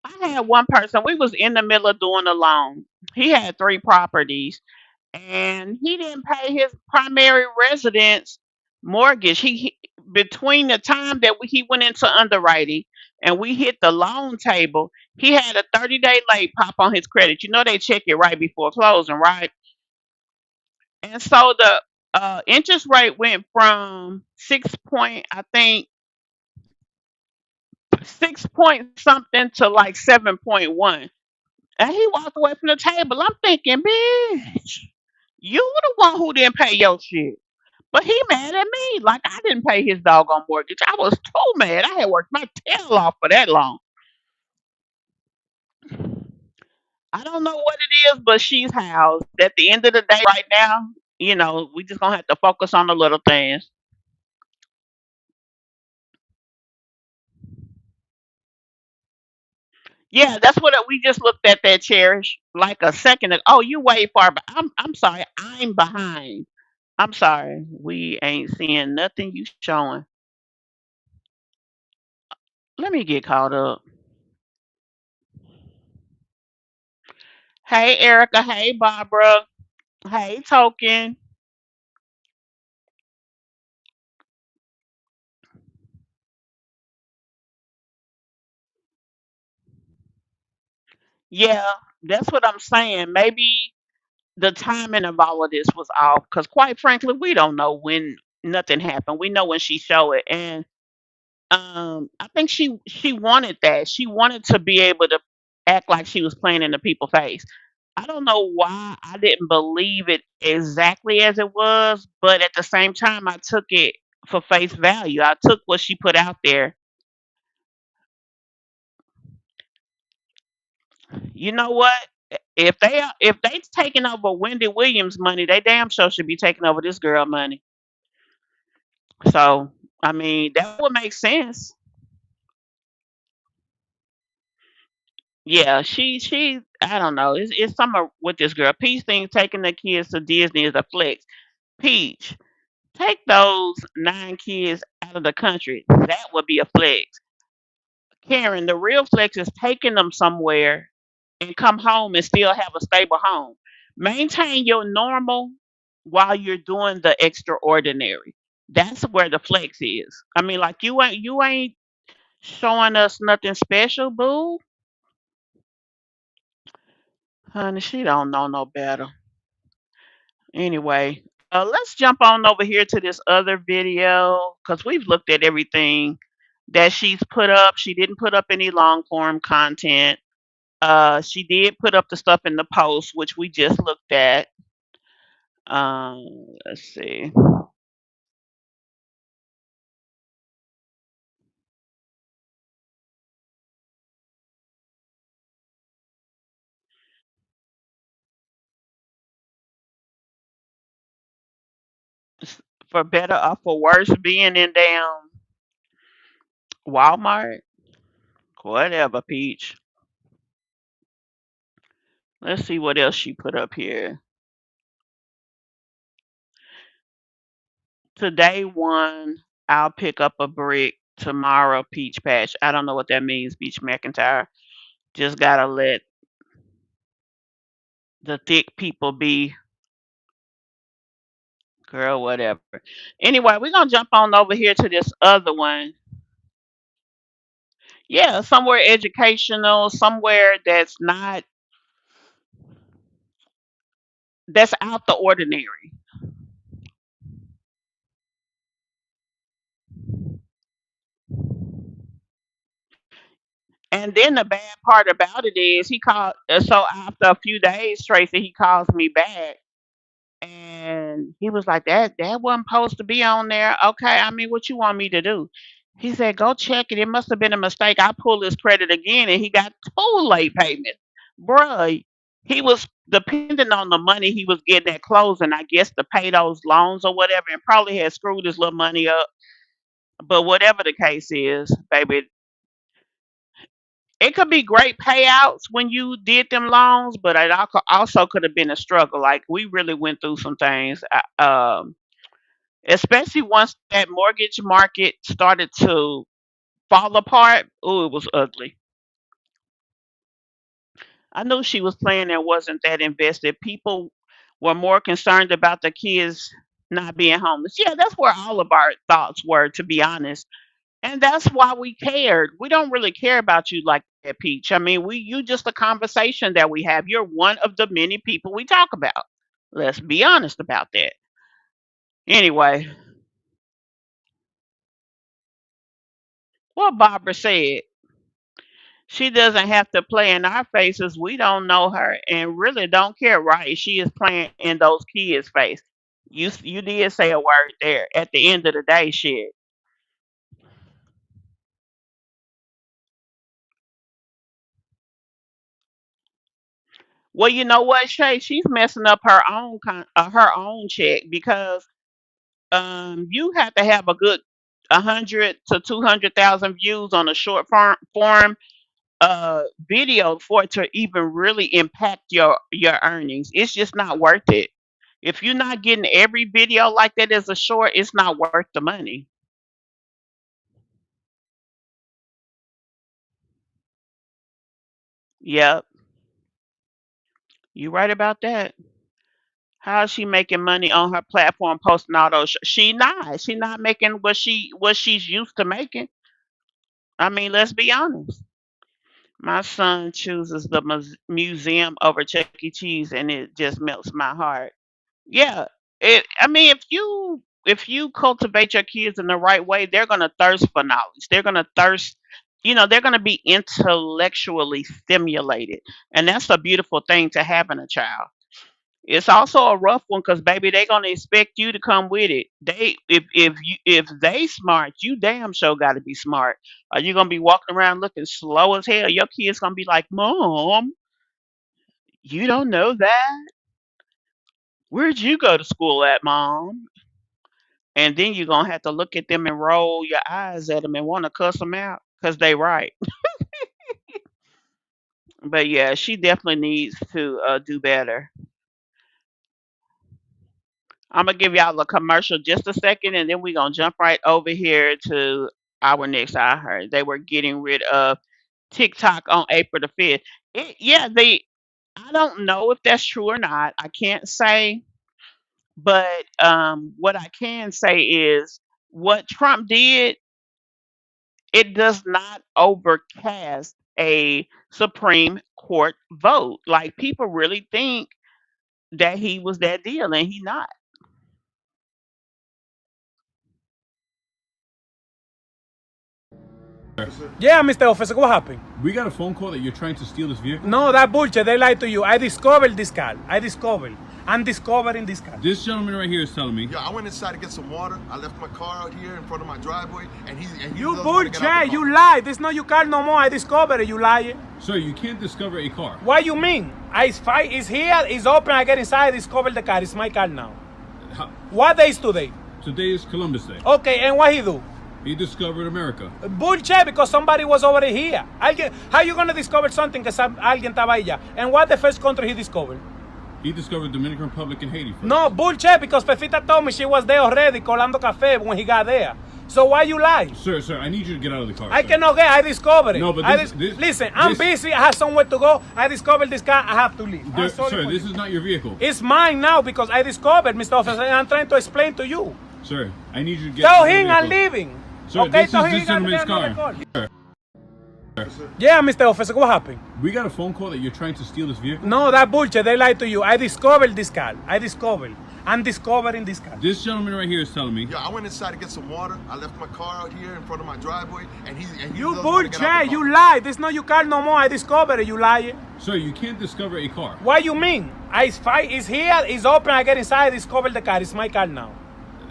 I had one person. We was in the middle of doing a loan. He had 3 properties, and he didn't pay his primary residence mortgage. Between the time that he went into underwriting and we hit the loan table, he had a 30-day late pop on his credit. You know they check it right before closing, right? And so the interest rate went from 6 point, I think 6 point something to like 7.1. And he walked away from the table. I'm thinking, bitch, you the one who didn't pay your shit. But he mad at me like I didn't pay his doggone mortgage. I was too mad. I had worked my tail off for that long. I don't know what it is, but she's housed. At the end of the day, right now, we just gonna have to focus on the little things. Yeah, that's what we just looked at that cherish like a second ago. Oh, you way far, but I'm sorry, I'm behind. I'm sorry, we ain't seeing nothing you showing. Let me get caught up. Hey, Erica. Hey, Barbara. Hey, Token. Yeah, that's what I'm saying. Maybe the timing of all of this was off because, quite frankly, we don't know when nothing happened. We know when she showed it, and I think she wanted that. She wanted to be able to act like she was playing in the people's face. I don't know why I didn't believe it exactly as it was, but at the same time, I took it for face value. I took what she put out there. You know what? If they taking over Wendy Williams' money, they damn sure should be taking over this girl money. So I mean, that would make sense. Yeah, she I don't know. It's something with this girl. Peach thinks taking the kids to Disney is a flex. Peach, take those 9 kids out of the country. That would be a flex. Karen, the real flex is taking them somewhere and come home and still have a stable home. Maintain your normal while you're doing the extraordinary. That's where the flex is. I mean, like you ain't showing us nothing special, boo. Honey, she don't know no better. Anyway, let's jump on over here to this other video because we've looked at everything that she's put up. She didn't put up any long form content. She did put up the stuff in the post, which we just looked at. Let's see. For better or for worse, being in damn Walmart, whatever, Peach. Let's see what else she put up here. Today, one, I'll pick up a brick. Tomorrow, Peach Patch. I don't know what that means, Beach McIntyre. Just gotta let the thick people be, girl, whatever. Anyway, we're gonna jump on over here to this other one. Yeah, somewhere educational, somewhere that's out the ordinary. And then the bad part about it is he called. So after a few days, Tracy, he calls me back, and he was like, "That wasn't supposed to be on there." Okay, I mean, what you want me to do? He said, "Go check it. It must have been a mistake." I pulled his credit again, and he got two late payments, bruh. He was depending on the money he was getting at closing, I guess, to pay those loans or whatever, and probably had screwed his little money up. But whatever the case is, baby, it could be great payouts when you did them loans, but it also could have been a struggle. Like we really went through some things, especially once that mortgage market started to fall apart. Oh, it was ugly. I knew she was playing and wasn't that invested. People were more concerned about the kids not being homeless. Yeah, that's where all of our thoughts were, to be honest. And that's why we cared. We don't really care about you like that, Peach. I mean, you just a conversation that we have. You're one of the many people we talk about. Let's be honest about that. Anyway, what Barbara said, she doesn't have to play in our faces. We don't know her and really don't care, right? She is playing in those kids' face. You did say a word there. At the end of the day, shit. Well, you know what, Shay? She's messing up her own check because you have to have a good 100 to 200,000 views on a short form video for it to even really impact your earnings. It's just not worth it. If you're not getting every video like that as a short, it's not worth the money. Yep, you right about that. How is she making money on her platform posting all those? She not. She not making what she's used to making. I mean, let's be honest. My son chooses the museum over Chuck E. Cheese, and it just melts my heart. Yeah, I mean, if you cultivate your kids in the right way, they're gonna thirst for knowledge. They're gonna thirst. They're gonna be intellectually stimulated, and that's a beautiful thing to have in a child. It's also a rough one because baby, they gonna expect you to come with it. If they smart, you damn sure got to be smart. Are you gonna be walking around looking slow as hell? Your kids gonna be like, "Mom, you don't know that? Where'd you go to school at, Mom?" And then you're gonna have to look at them and roll your eyes at them and want to cuss them out because they right. But yeah, she definitely needs to do better. I'm gonna give y'all a commercial just a second, and then we're gonna jump right over here to our next. I heard they were getting rid of TikTok on April the 5th. Yeah, they. I don't know if that's true or not. I can't say, but what I can say is what Trump did, it does not overcast a Supreme Court vote. Like people really think that he was that deal, and he not. Yeah, Mr. Officer, what happened? We got a phone call that you're trying to steal this vehicle. No, that bullshit. They lied to you. I discovered this car. I'm discovering this car. This gentleman right here is telling me. Yeah, I went inside to get some water. I left my car out here in front of my driveway, and he You doesn't wanna get out the bullshit. car. You lie. This not your car no more. I discovered it. You lying. Sir, you can't discover a car. What you mean? It's here. It's open. I get inside. I discover the car. It's my car now. How, What day is today? today is Columbus Day. Okay, and what he do? He discovered America. Bullshit, because somebody was already here. How you gonna discover something que alguien estaba allá? And what the first country he discovered? He discovered Dominican Republic and Haiti first. No, bullshit, because Pefita told me she was there already colando café when he got there. So why you lie? Sir, I need you to get out of the car. I sir. cannot get. I discovered it. No, but listen, I'm busy. I have somewhere to go. I discovered this car. I have to leave. I'm sorry Sir, for this you. is not your vehicle. It's mine now because I discovered, Mr. Officer, and I'm trying to explain to you. Sir, I need you to get Tell out of the him I'm vehicle. leaving. Sir, Okay, this tell is him this he got gentleman's another car. call. Yeah, Mr. Officer, what happened? We got a phone call that you're trying to steal this vehicle. No, that bullshit. They lied to you. I discovered this car. I'm discovering this car. This gentleman right here is telling me. Yeah, I went inside to get some water. I left my car out here in front of my driveway, and he You doesn't wanna get out bullshit. the car. You lie. This not your car no more. I discovered it. You lying. Sir, you can't discover a car. What you mean? It's here. It's open. I get inside. I discover the car. It's my car now.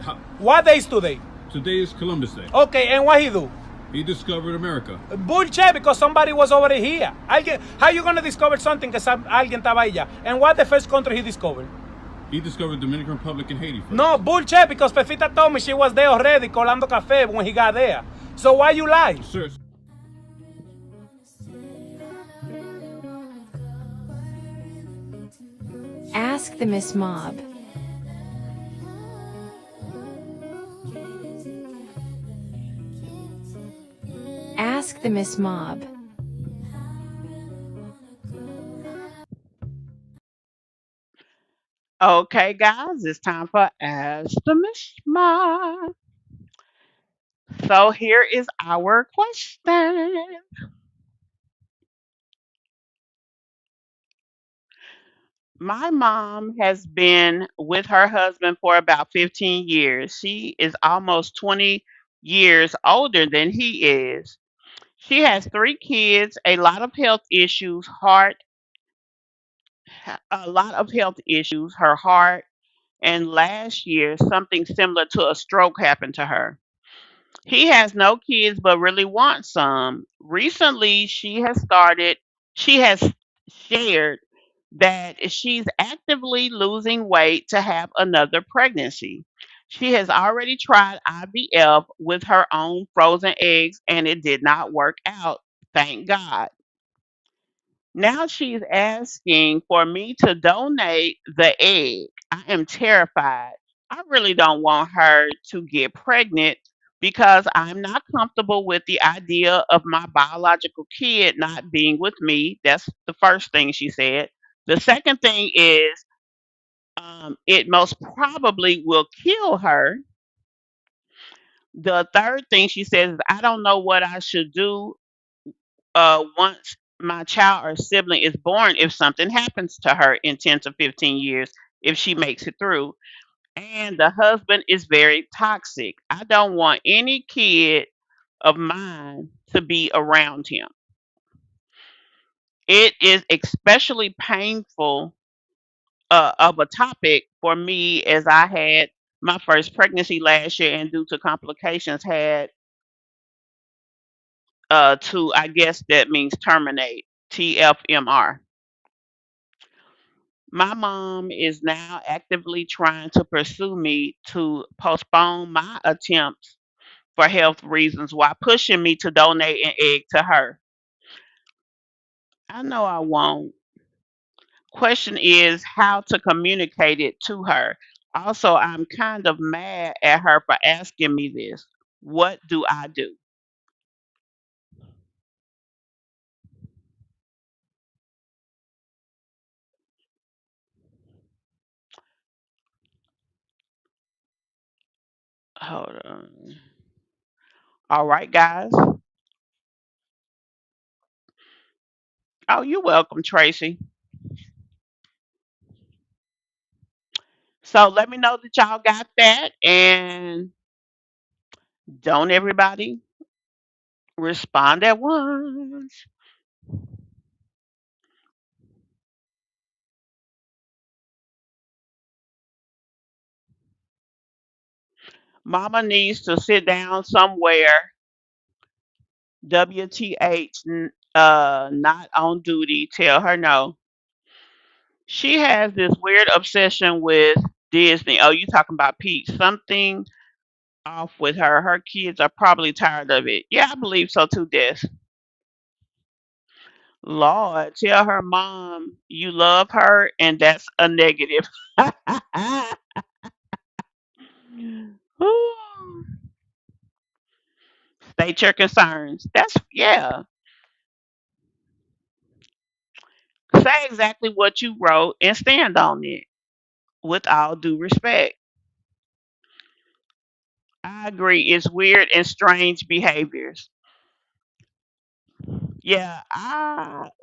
How, What day is today? today is Columbus Day. Okay, and what he do? He discovered America. Bullshit, because somebody was already here. How you gonna discover something que alguien estaba allá? And what the first country he discovered? He discovered Dominican Republic and Haiti first. No, bullshit, because Pefita told me she was there already colando café when he got there. So why you lie? Sir, Ask the Miss Mobb. Ask the Miss Mobb. Okay, guys, it's time for Ask the Miss Mob. So here is our question. My mom has been with her husband for about 15 years. She is almost 20 years older than he is. She has 3 kids, a lot of health issues, her heart, and last year something similar to a stroke happened to her. He has no kids but really wants some. Recently, she has shared that she's actively losing weight to have another pregnancy. She has already tried IVF with her own frozen eggs and it did not work out. Thank God. Now she's asking for me to donate the egg. I am terrified. I really don't want her to get pregnant because I'm not comfortable with the idea of my biological kid not being with me. That's the first thing she said. The second thing is it most probably will kill her. The third thing she says is I don't know what I should do once my child or sibling is born if something happens to her in 10 to 15 years if she makes it through. And the husband is very toxic. I don't want any kid of mine to be around him. It is especially painful of a topic for me as I had my first pregnancy last year and due to complications had to, I guess that means terminate, TFMR. My mom is now actively trying to pursue me to postpone my attempts for health reasons while pushing me to donate an egg to her. I know I won't. Question is how to communicate it to her. Also, I'm kind of mad at her for asking me this. What do I do? Hold on. All right, guys. Oh, you're welcome, Tracy. So let me know that y'all got that, and don't everybody respond at once. Mama needs to sit down somewhere. WTH, not on duty. Tell her no. She has this weird obsession with Disney. Oh, you talking about Pete? Something off with her. Her kids are probably tired of it. Yeah, I believe so too, Des. Lord, tell her mom you love her, and that's a negative. Ooh. State your concerns. That's yeah. Say exactly what you wrote and stand on it with all due respect. I agree. It's weird and strange behaviors. Yeah,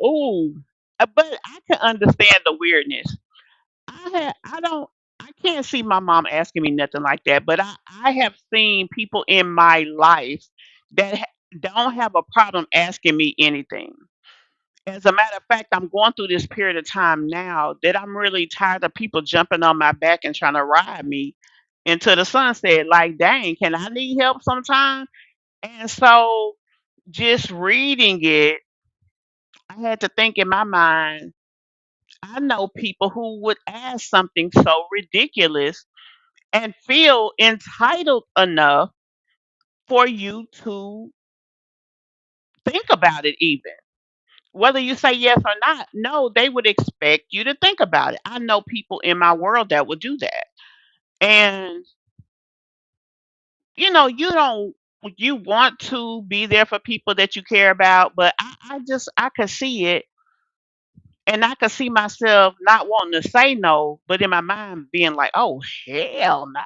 ooh. But I can understand the weirdness. I don't I can't see my mom asking me nothing like that, but I have seen people in my life that don't have a problem asking me anything. As a matter of fact, I'm going through this period of time now that I'm really tired of people jumping on my back and trying to ride me into the sunset. Like, dang, can I need help sometime? And so just reading it, I had to think in my mind, I know people who would ask something so ridiculous and feel entitled enough for you to think about it, even. Whether you say yes or not, no, they would expect you to think about it. I know people in my world that would do that. And, you don't, you want to be there for people that you care about, but I could see it. And I could see myself not wanting to say no, but in my mind being like, oh, hell no.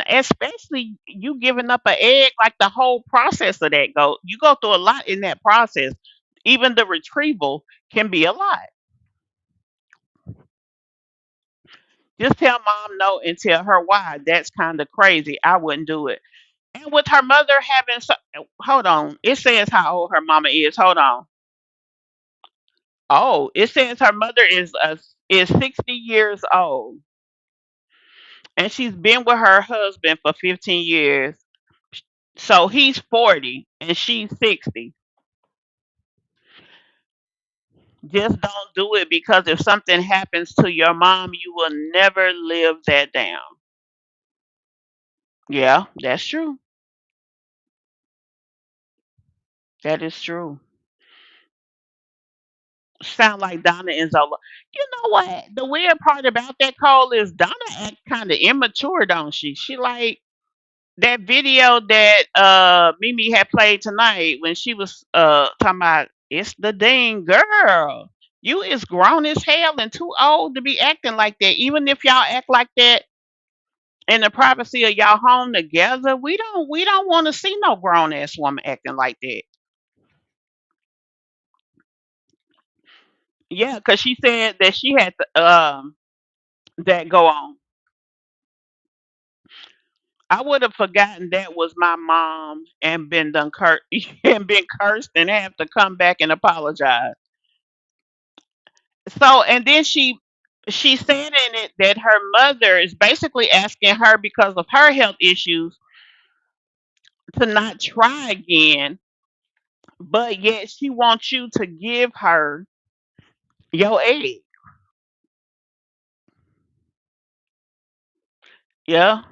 Especially you giving up an egg, like the whole process of that you go through a lot in that process. Even the retrieval can be a lot. Just tell mom no and tell her why. That's kind of crazy. I wouldn't do it. And with her mother having hold on, it says how old her mama is. Hold on. Oh, it says her mother is 60 years old, and she's been with her husband for 15 years. So he's 40 and she's 60. Just don't do it, because if something happens to your mom, you will never live that down. Yeah, that's true. That is true. Sound like Donna and Zola. You know what? The weird part about that call is Donna act kind of immature, don't she? She like that video that Mimi had played tonight when she was talking about it's the dang girl. You is grown as hell and too old to be acting like that. Even if y'all act like that in the privacy of y'all home together, we don't want to see no grown ass woman acting like that. Yeah, because she said that she had that go on. I would have forgotten that was my mom and been done and been cursed and have to come back and apologize. So and then she said in it that her mother is basically asking her because of her health issues to not try again, but yet she wants you to give her your egg. Yeah,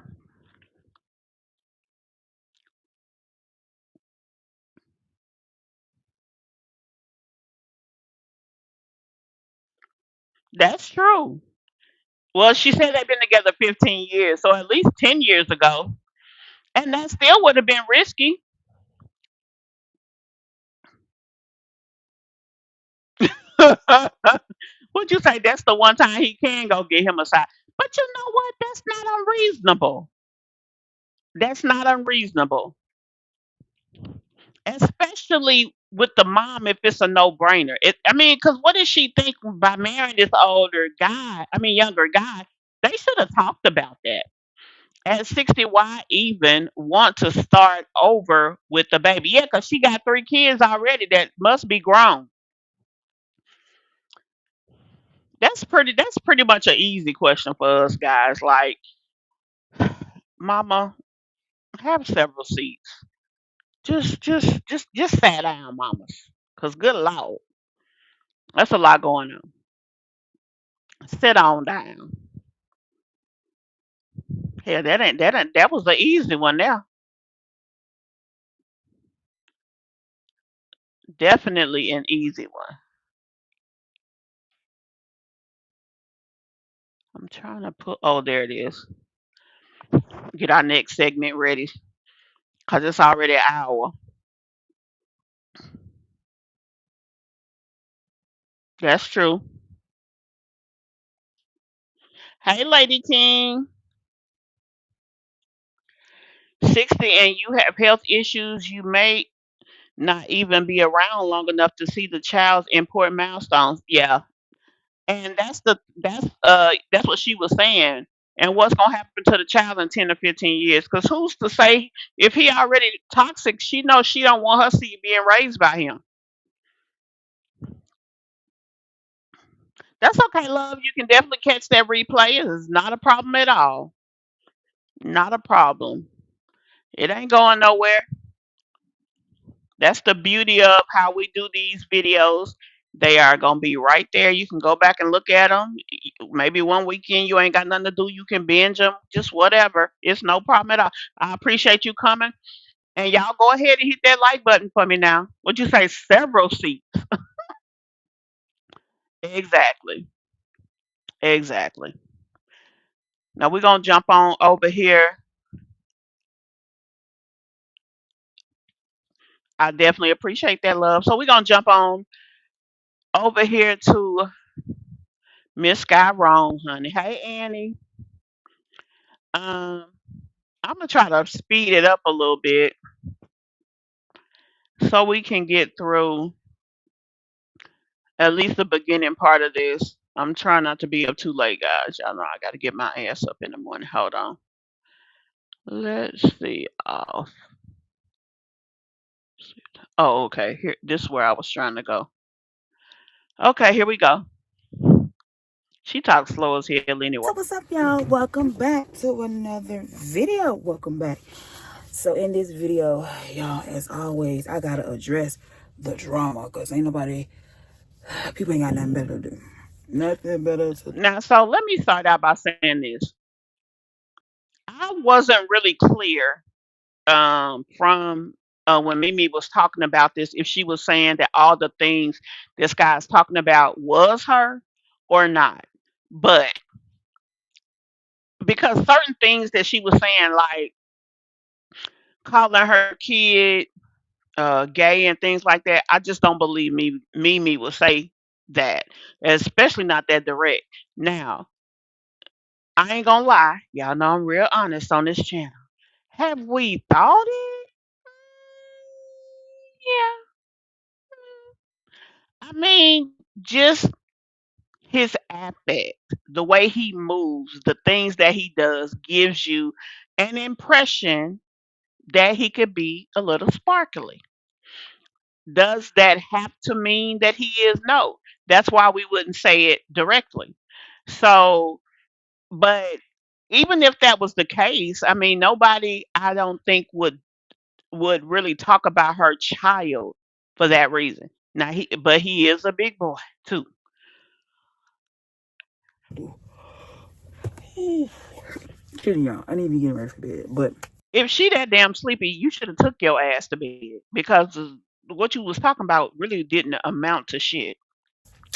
that's true. Well, she said they've been together 15 years, so at least 10 years ago. And that still would have been risky. Would you say that's the one time he can go get him a side? But you know what? That's not unreasonable. That's not unreasonable, especially with the mom if it's a no-brainer. I mean, because what does she think by marrying this older guy? I mean, younger guy. They should have talked about that. At 60, why even want to start over with the baby? Yeah, because she got 3 kids already that must be grown. That's pretty much an easy question for us guys. Like, mama, have several seats. Just sat down, mamas. Cause good lord, that's a lot going on. Sit on down. Hell, that was the easy one there. Definitely an easy one. I'm trying to put. Oh, there it is. Get our next segment ready, cause it's already an hour. That's true. Hey, Lady King, 60, and you have health issues. You may not even be around long enough to see the child's important milestones. Yeah, and that's what she was saying. And what's gonna happen to the child in 10 or 15 years? Because who's to say if he already toxic? She knows she don't want her seed being raised by him. That's okay, love. You can definitely catch that replay. It's not a problem at all. Not a problem. It ain't going nowhere. That's the beauty of how we do these videos. They are going to be right there. You can go back and look at them. Maybe one weekend you ain't got nothing to do. You can binge them, just whatever. It's no problem at all. I appreciate you coming. And y'all go ahead and hit that like button for me now. What'd you say? Several seats. Exactly. Exactly. Now we're going to jump on over here. I definitely appreciate that, love. So we're going to jump on over here to Miss Skyron, honey. Hey, Annie. Um, I'm gonna try to speed it up a little bit so we can get through at least the beginning part of this. I'm trying not to be up too late, guys. Y'all know I gotta get my ass up in the morning. Hold on. Let's see. Oh, okay. Here, this is where I was trying to go. Okay, here we go. She talks slow as hell anyway. So what's up, y'all? Welcome back to another video. Welcome back. So in this video, y'all, as always, I gotta address the drama because ain't nobody, people ain't got nothing better to do. Nothing better to do. Now, so let me start out by saying this. I wasn't really clear from when Mimi was talking about this, if she was saying that all the things this guy's talking about was her or not. But because certain things that she was saying, like calling her kid gay and things like that, I just don't believe Mimi will say that, especially not that direct. Now, I ain't gonna lie, y'all know I'm real honest on this channel. Have we thought it? Yeah. I mean, just his affect, the way he moves, the things that he does gives you an impression that he could be a little sparkly. Does that have to mean that he is? No. That's why we wouldn't say it directly. So, but even if that was the case, I mean, nobody I don't think would really talk about her child for that reason. Now but he is a big boy too. Kidding y'all. I need to be getting ready for bed. But If she that damn sleepy, you should have took your ass to bed because what you was talking about really didn't amount to shit.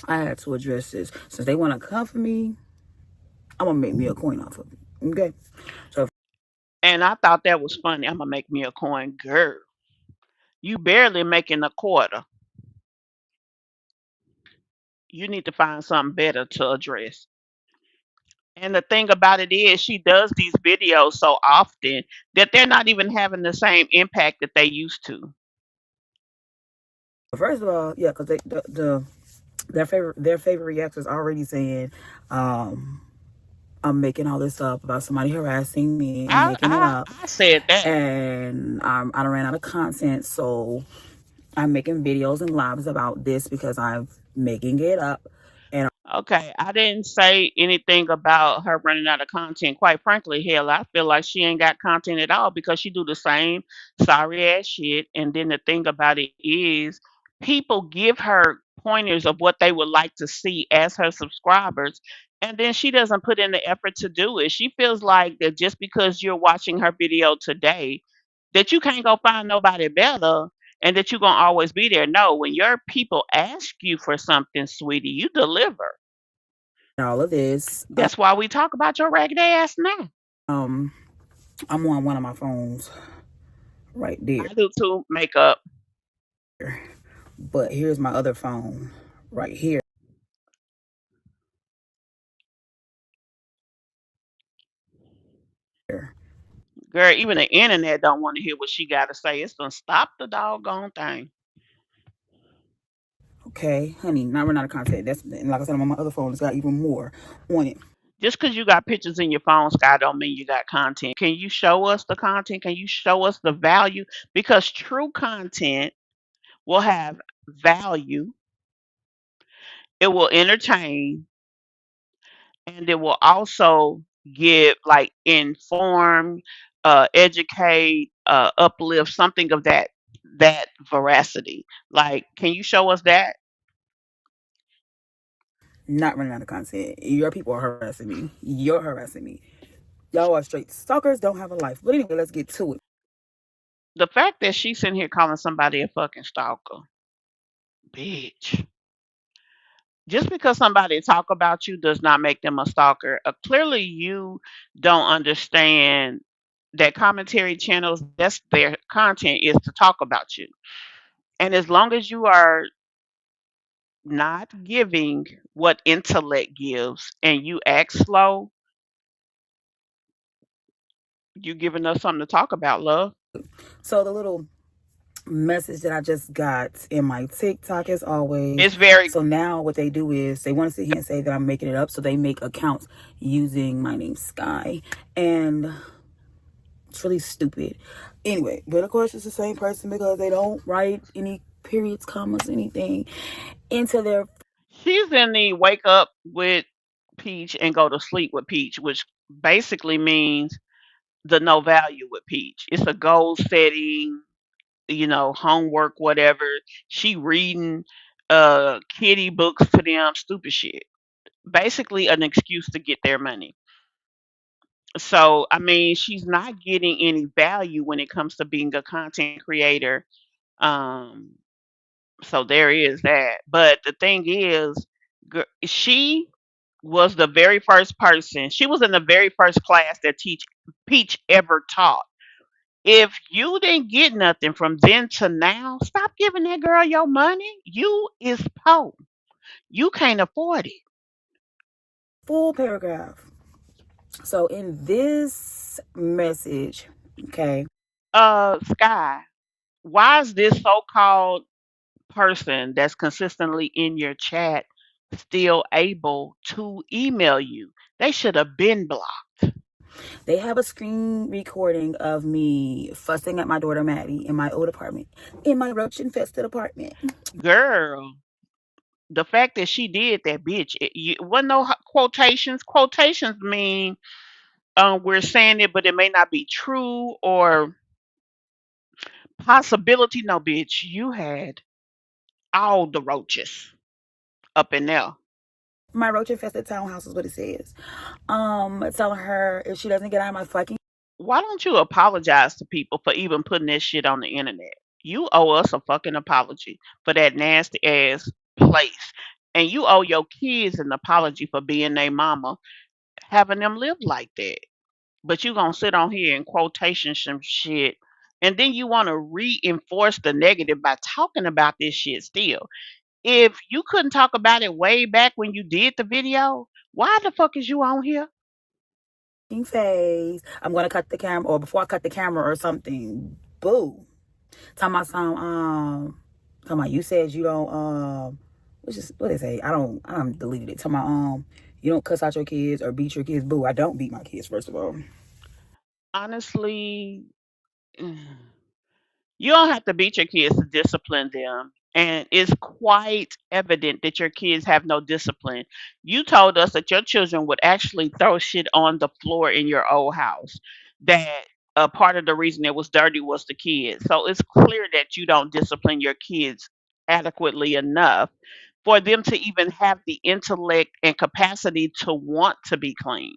I had to address this. Since they want to come for me, I'm gonna make me a coin off of it. Okay? So And I thought that was funny. I'm gonna make me a coin, girl. You barely making a quarter. You need to find something better to address. And the thing about it is, she does these videos so often that they're not even having the same impact that they used to. First of all, yeah, because their favorite reactors already saying, I'm making all this up about somebody harassing me. I'm I making it I, up, I said that. and I done ran out of content, so I'm making videos and lives about this because I'm making it up. And Okay, I didn't say anything about her running out of content. Quite frankly, hell, I feel like she ain't got content at all because she do the same sorry ass shit. And then the thing about it is, people give her pointers of what they would like to see as her subscribers, and then she doesn't put in the effort to do it. She feels like that just because you're watching her video today, that you can't go find nobody better and that you're gonna always be there. No, when your people ask you for something, sweetie, you deliver. all of this, That's why we talk about your ragged ass now. um, I'm on one of my phones right there, I do too. Makeup. but here's my other phone right here. Girl, even the internet don't want to hear what she got to say. It's gonna stop the doggone thing. Okay, honey, not run out of content. That's, and like I said, I'm on my other phone. It's got even more on it. Just because you got pictures in your phone, Sky, don't mean you got content. Can you show us the content? Can you show us the value? Because true content will have value. It will entertain, and it will also give, like, inform, educate, uplift, something of that veracity. Like, can you show us that? Not running out of content. Your people are harassing me. You're harassing me. Y'all are straight stalkers. Don't have a life. But anyway, let's get to it. The fact that she's sitting here calling somebody a fucking stalker, bitch. Just because somebody talk about you does not make them a stalker. Clearly, you don't understand that commentary channels, that's their content, is to talk about you. And as long as you are not giving what intellect gives and you act slow, you giving us something to talk about, love. So the little message that I just got in my TikTok as always. It's very So now what they do is they want to sit here and say that I'm making it up. So they make accounts using my name Sky. And it's really stupid. Anyway, but of course it's the same person because they don't write any periods, commas, anything into their. she's in the wake up with Peach and go to sleep with Peach, which basically means the no value with Peach. It's a goal setting, homework, whatever. She reading kitty books to them, stupid shit. Basically an excuse to get their money. So, I mean, she's not getting any value when it comes to being a content creator. Um, so there is that. But the thing is, she was the very first person. She was in the very first class that teach Peach ever taught. If you didn't get nothing from then to now, stop giving that girl your money. You is poor. You can't afford it. Full paragraph. So in this message, okay, Sky, why is this so-called person that's consistently in your chat still able to email you? They should have been blocked. they have a screen recording of me fussing at my daughter Maddie in my old apartment, in my roach infested apartment. Girl, the fact that she did that, bitch, wasn't no quotations. Quotations mean we're saying it, but it may not be true or possibility. No, bitch, you had all the roaches up in there. My roach infested townhouse is what it says. Telling her if she doesn't get out of my fucking. Why don't you apologize to people for even putting that shit on the internet? You owe us a fucking apology for that nasty ass place. And you owe your kids an apology for being their mama, having them live like that. But you gonna sit on here and quotation some shit, and then you want to reinforce the negative by talking about this shit still. If you couldn't talk about it way back when you did the video, why the fuck is you on here? phase. I'm gonna cut the camera, or before I cut the camera or something. Boo. Talking about some talking about you said you don't what they say? I don't deleted it. Talking about you don't cuss out your kids or beat your kids. Boo, I don't beat my kids, first of all. Honestly, you don't have to beat your kids to discipline them. And it's quite evident that your kids have no discipline. You told us that your children would actually throw shit on the floor in your old house. That a part of the reason it was dirty was the kids. So it's clear that you don't discipline your kids adequately enough for them to even have the intellect and capacity to want to be clean.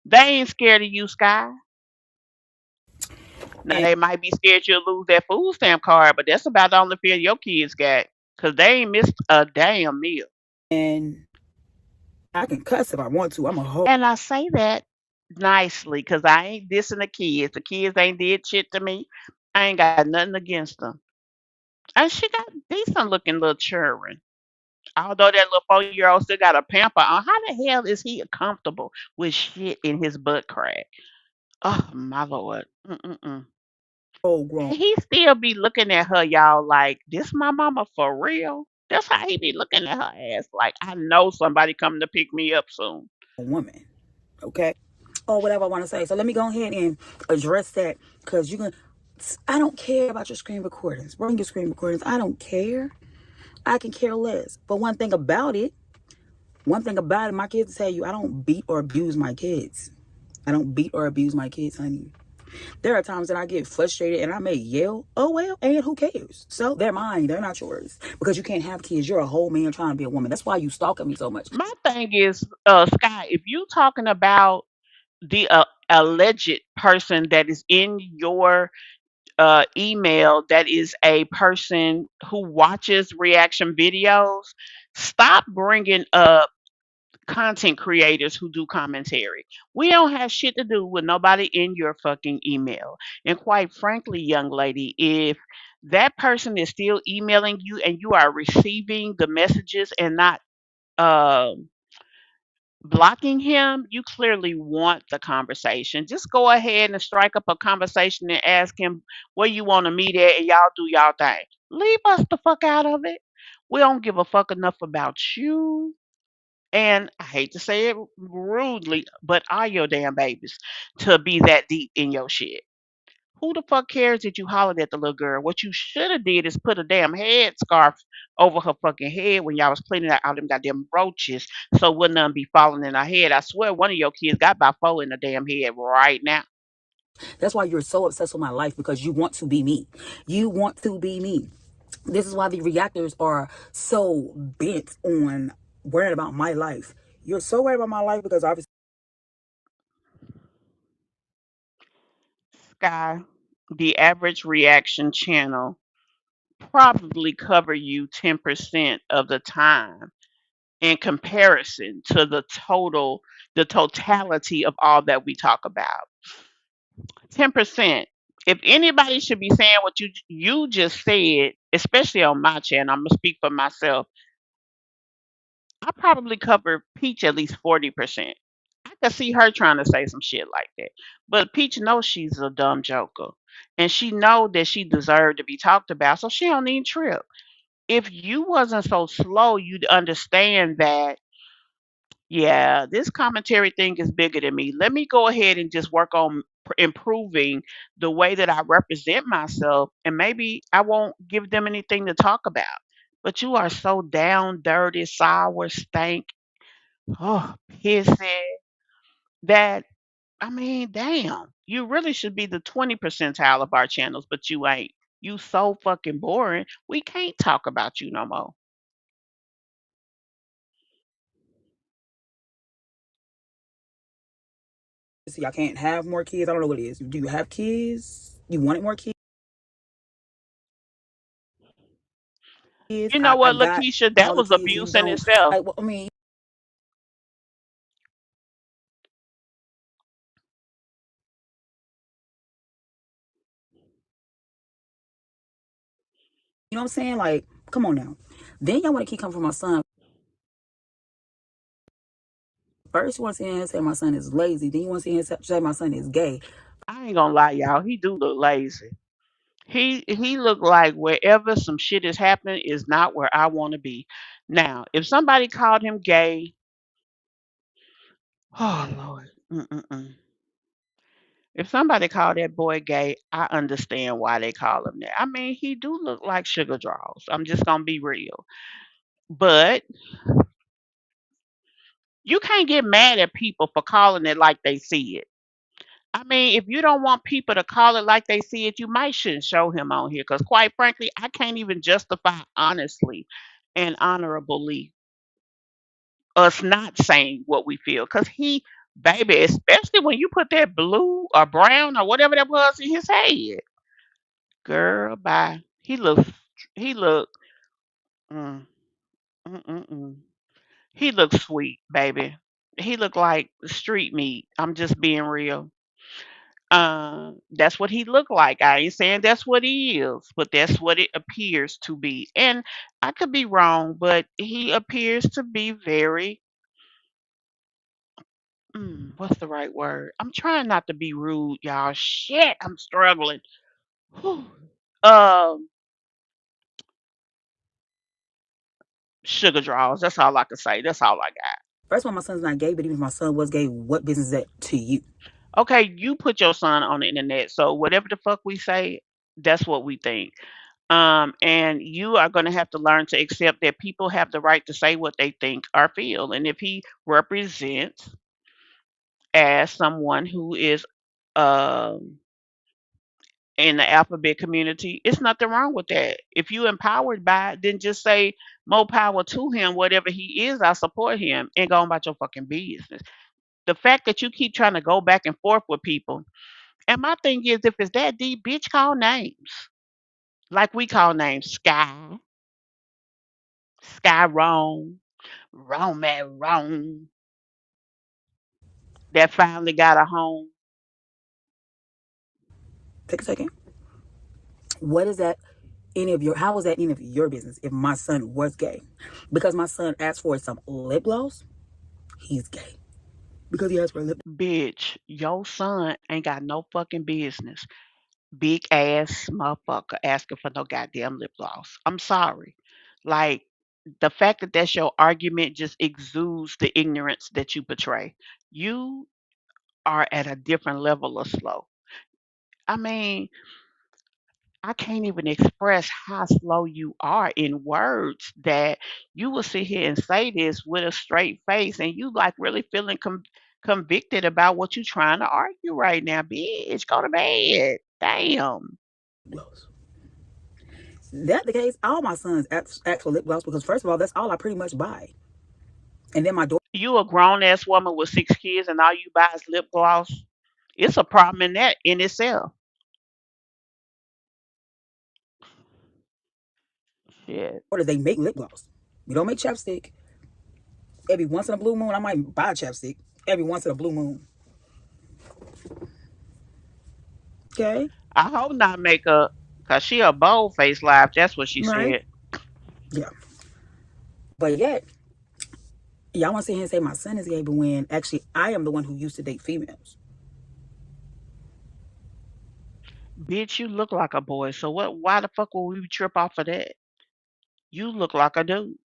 They ain't scared of you, Sky. Now And they might be scared you'll lose that food stamp card, but that's about the only fear your kids got, 'cause they ain't missed a damn meal. and I can cuss if I want to. I'm a hoe. And I say that nicely, 'cause I ain't dissing the kids. The kids ain't did shit to me. I ain't got nothing against them. And she got decent looking little children. Although that little 4-year old still got a pamper on, how the hell is he comfortable with shit in his butt crack? Oh my lord. Mm-mm-mm. Whole grown And he still be looking at her, y'all, like, this my mama for real? That's how he be looking at her ass. Like, I know somebody coming to pick me up soon. woman. Okay? Or whatever I want to say. So let me go ahead and address that, because you can. I don't care about your screen recordings. Bring your screen recordings. I don't care. I can care less. But one thing about it, my kids tell you, I don't beat or abuse my kids. I don't beat or abuse my kids, honey. There are times that I get frustrated and I may yell. Oh well, and who cares? So they're mine. They're not yours. Because you can't have kids. You're a whole man trying to be a woman. That's why you stalking me so much. My thing is, Sky, if you talking about the alleged person that is in your email, that is a person who watches reaction videos, stop bringing up content creators who do commentary. We don't have shit to do with nobody in your fucking email. And quite frankly, young lady, if that person is still emailing you and you are receiving the messages and not um blocking him, you clearly want the conversation. Just go ahead and strike up a conversation and ask him where you want to meet at, and y'all do y'all thing. Leave us the fuck out of it. We don't give a fuck enough about you, and I hate to say it rudely, but are your damn babies to be that deep in your shit? Who the fuck cares that you hollered at the little girl? What you should have did is put a damn head scarf over her fucking head when y'all was cleaning out all them goddamn roaches, so wouldn't none be falling in her head. I swear one of your kids got about 4 in the damn head right now. That's why you're so obsessed with my life, because you want to be me. You want to be me. This is why the reactors are so bent on worrying about my life. You're so worried about my life because obviously Sky, the average reaction channel probably cover you 10% of the time in comparison to the totality of all that we talk about. 10%. If anybody should be saying what you just said, especially on my channel, I'm gonna speak for myself. I probably cover Peach at least 40%. I could see her trying to say some shit like that, but Peach knows she's a dumb joker, and she know that she deserved to be talked about, so she don't even trip. If you wasn't so slow, you'd understand that, yeah, this commentary thing is bigger than me. Let me go ahead and just work on improving the way that I represent myself, and maybe I won't give them anything to talk about. But you are so down, dirty, sour, stank, oh, pissy, that, I mean, damn, you really should be the 20 percentile of our channels, but you ain't. You so fucking boring. We can't talk about you no more. I can't have more kids. I don't know what it is. Do you have kids? You wanted more kids? You know I what, got Lakeisha? That all the was kids you abuse in don't. itself. Like, well, I mean, you know what I'm saying? Like, come on now. Then y'all want to keep coming for my son. First, you want to see him say my son is lazy. Then you want to see him say my son is gay. I ain't gonna lie, y'all. He do look lazy. He look like wherever some shit is happening is not where I want to be. Now, if somebody called him gay, oh Lord, mm-mm-mm. If somebody called that boy gay, I understand why they call him that. I mean, he do look like sugar draws. I'm just gonna be real. But you can't get mad at people for calling it like they see it. I mean, if you don't want people to call it like they see it, you might shouldn't show him on here. Because quite frankly, I can't even justify honestly and honorably us not saying what we feel. Because he, baby, especially when you put that blue or brown or whatever that was in his head, girl, bye. He look, mm, mm. He looks sweet, baby. He look like street meat. I'm just being real. That's what he looked like. I ain't saying that's what he is, but that's what it appears to be. And I could be wrong, but he appears to be very, what's the right word? I'm trying not to be rude, y'all. Shit, I'm struggling. Whew. Um, Sugar draws. That's all I can say. That's all I got. First of all, my son's not gay, but even if my son was gay, what business is that to you? Okay, you put your son on the internet, so whatever the fuck we say, that's what we think. And you are going to have to learn to accept that people have the right to say what they think or feel. And if he represents as someone who is um, in the alphabet community, it's nothing wrong with that. If you empowered by it, then just say more power to him. Whatever he is, I support him, and go on about your fucking business. The fact that you keep trying to go back and forth with people, and my thing is, if it's that deep, bitch, call names like we call names. Skyron, Rome, that finally got a home. Take a second. What is that how is that any of your business if my son was gay? Because my son asked for some lip gloss, he's gay. Because he asked for lip. Bitch, your son ain't got no fucking business. Big ass motherfucker asking for no goddamn lip gloss. I'm sorry. Like, the fact that that's your argument just exudes the ignorance that you portray. You are at a different level of slow. I mean, I can't even express how slow you are in words that you will sit here and say this with a straight face and you like really feeling convicted about what you're trying to argue right now. Bitch, go to bed. Damn. Gloss. That the case, all my sons ask for lip gloss because first of all, that's all I pretty much buy. And then my daughter. You a grown ass woman with 6 kids and all you buy is lip gloss. It's a problem in that in itself. Shit. They make lip gloss. We don't make chapstick. Every once in a blue moon, I might buy a chapstick. Every once in a blue moon. Okay? I hope not makeup, cause she a bold face laugh. That's what she Right? said. Yeah. But yet, y'all want to sit here and say my son is gay, but when actually I am the one who used to date females. Bitch, you look like a boy. So what? Why the fuck would we trip off of that? You look like a dude,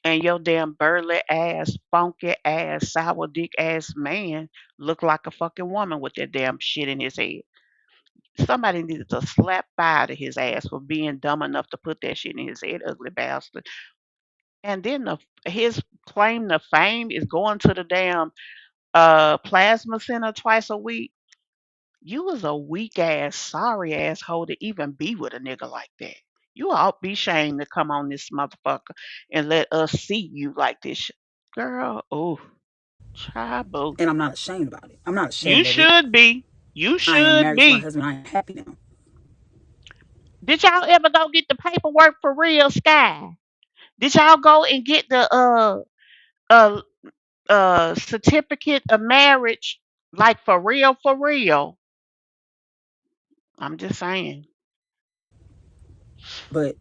and your damn burly ass, funky ass, sour dick ass man look like a fucking woman with that damn shit in his head. Somebody needed to slap fire to his ass for being dumb enough to put that shit in his head, ugly bastard. And then his claim to fame is going to the damn plasma center twice a week. You was a weak ass, sorry asshole to even be with a nigga like that. You ought be ashamed to come on this motherfucker and let us see you like this. Girl, oh, child. And I'm not ashamed about it. I'm not You ashamed of it. should be. You I am should married to my be. husband. I am happy now. Did y'all ever go get the paperwork for real, Sky? Did y'all go and get the uh certificate of marriage, like for real, for real? I'm just saying. But,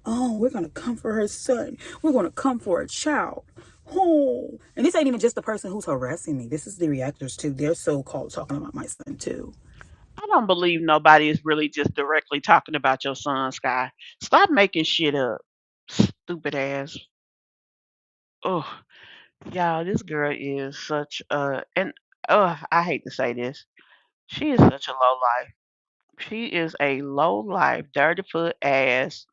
oh, we're going to come for her son. We're going to come for a child. Oh, and this ain't even just the person who's harassing me. This is the reactors too. They're so called talking about my son too. I don't believe nobody is really just directly talking about your son, Sky. Stop making shit up. Stupid ass. Oh, y'all, this girl is such a and I hate to say this. She is such a low life. She is a low life, dirty foot ass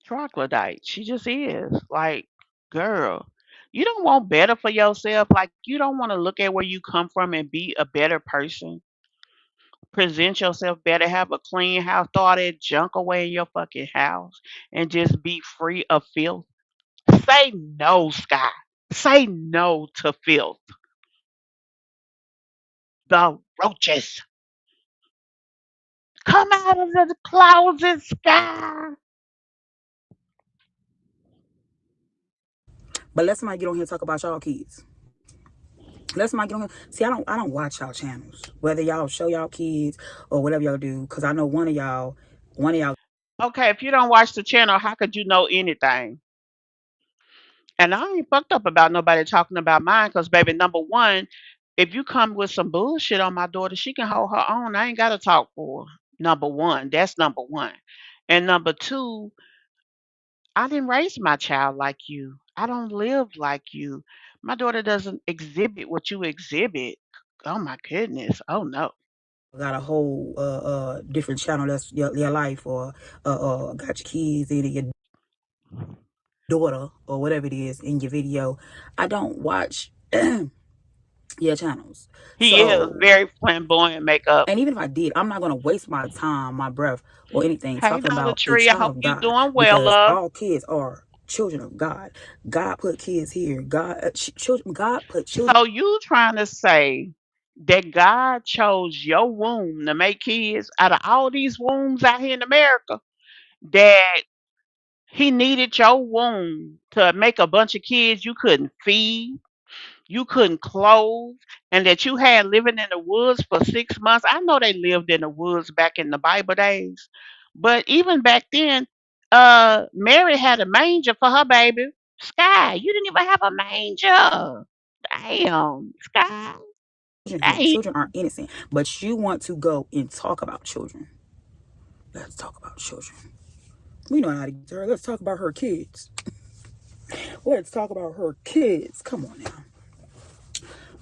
troglodyte. She just is. Like, girl, you don't want better for yourself. Like, you don't want to look at where you come from and be a better person. Present yourself better, have a clean house, throw all that junk away in your fucking house, and just be free of filth. Say no, Sky. Say no to filth. The roaches. Come out of the closet, Sky. But let somebody get on here and talk about y'all kids. Let somebody get on here. See, I don't watch y'all channels. Whether y'all show y'all kids or whatever y'all do, cause I know one of y'all Okay, if you don't watch the channel, how could you know anything? And I ain't fucked up about nobody talking about mine, cause baby, number one, if you come with some bullshit on my daughter, she can hold her own. I ain't gotta talk for her. Number one. That's number one. And number two, I didn't raise my child like you. I don't live like you. My daughter doesn't exhibit what you exhibit. Oh my goodness. Oh no. got a whole different channel that's your life or got your kids in it, your daughter or whatever it is in your video. I don't watch your channels. He is So, very flamboyant makeup. and even if I did, I'm not gonna waste my time, my breath, or anything Hey talking Dollar about a Tree, I child hope of you God doing well, because love. all kids are children of God. God put kids here. God, children. God put children. So you trying to say that God chose your womb to make kids out of all these wombs out here in America? That he needed your womb to make a bunch of kids you couldn't feed, you couldn't clothe, and that you had living in the woods for 6 months. I know they lived in the woods back in the Bible days, but even back then, Mary had a manger for her baby. Sky, you didn't even have a manger. Damn, Sky. Here. Damn. Children are innocent, but you want to go and talk about children. Let's talk about children. We know how to get her. Let's talk about her kids. Let's talk about her kids. Come on now.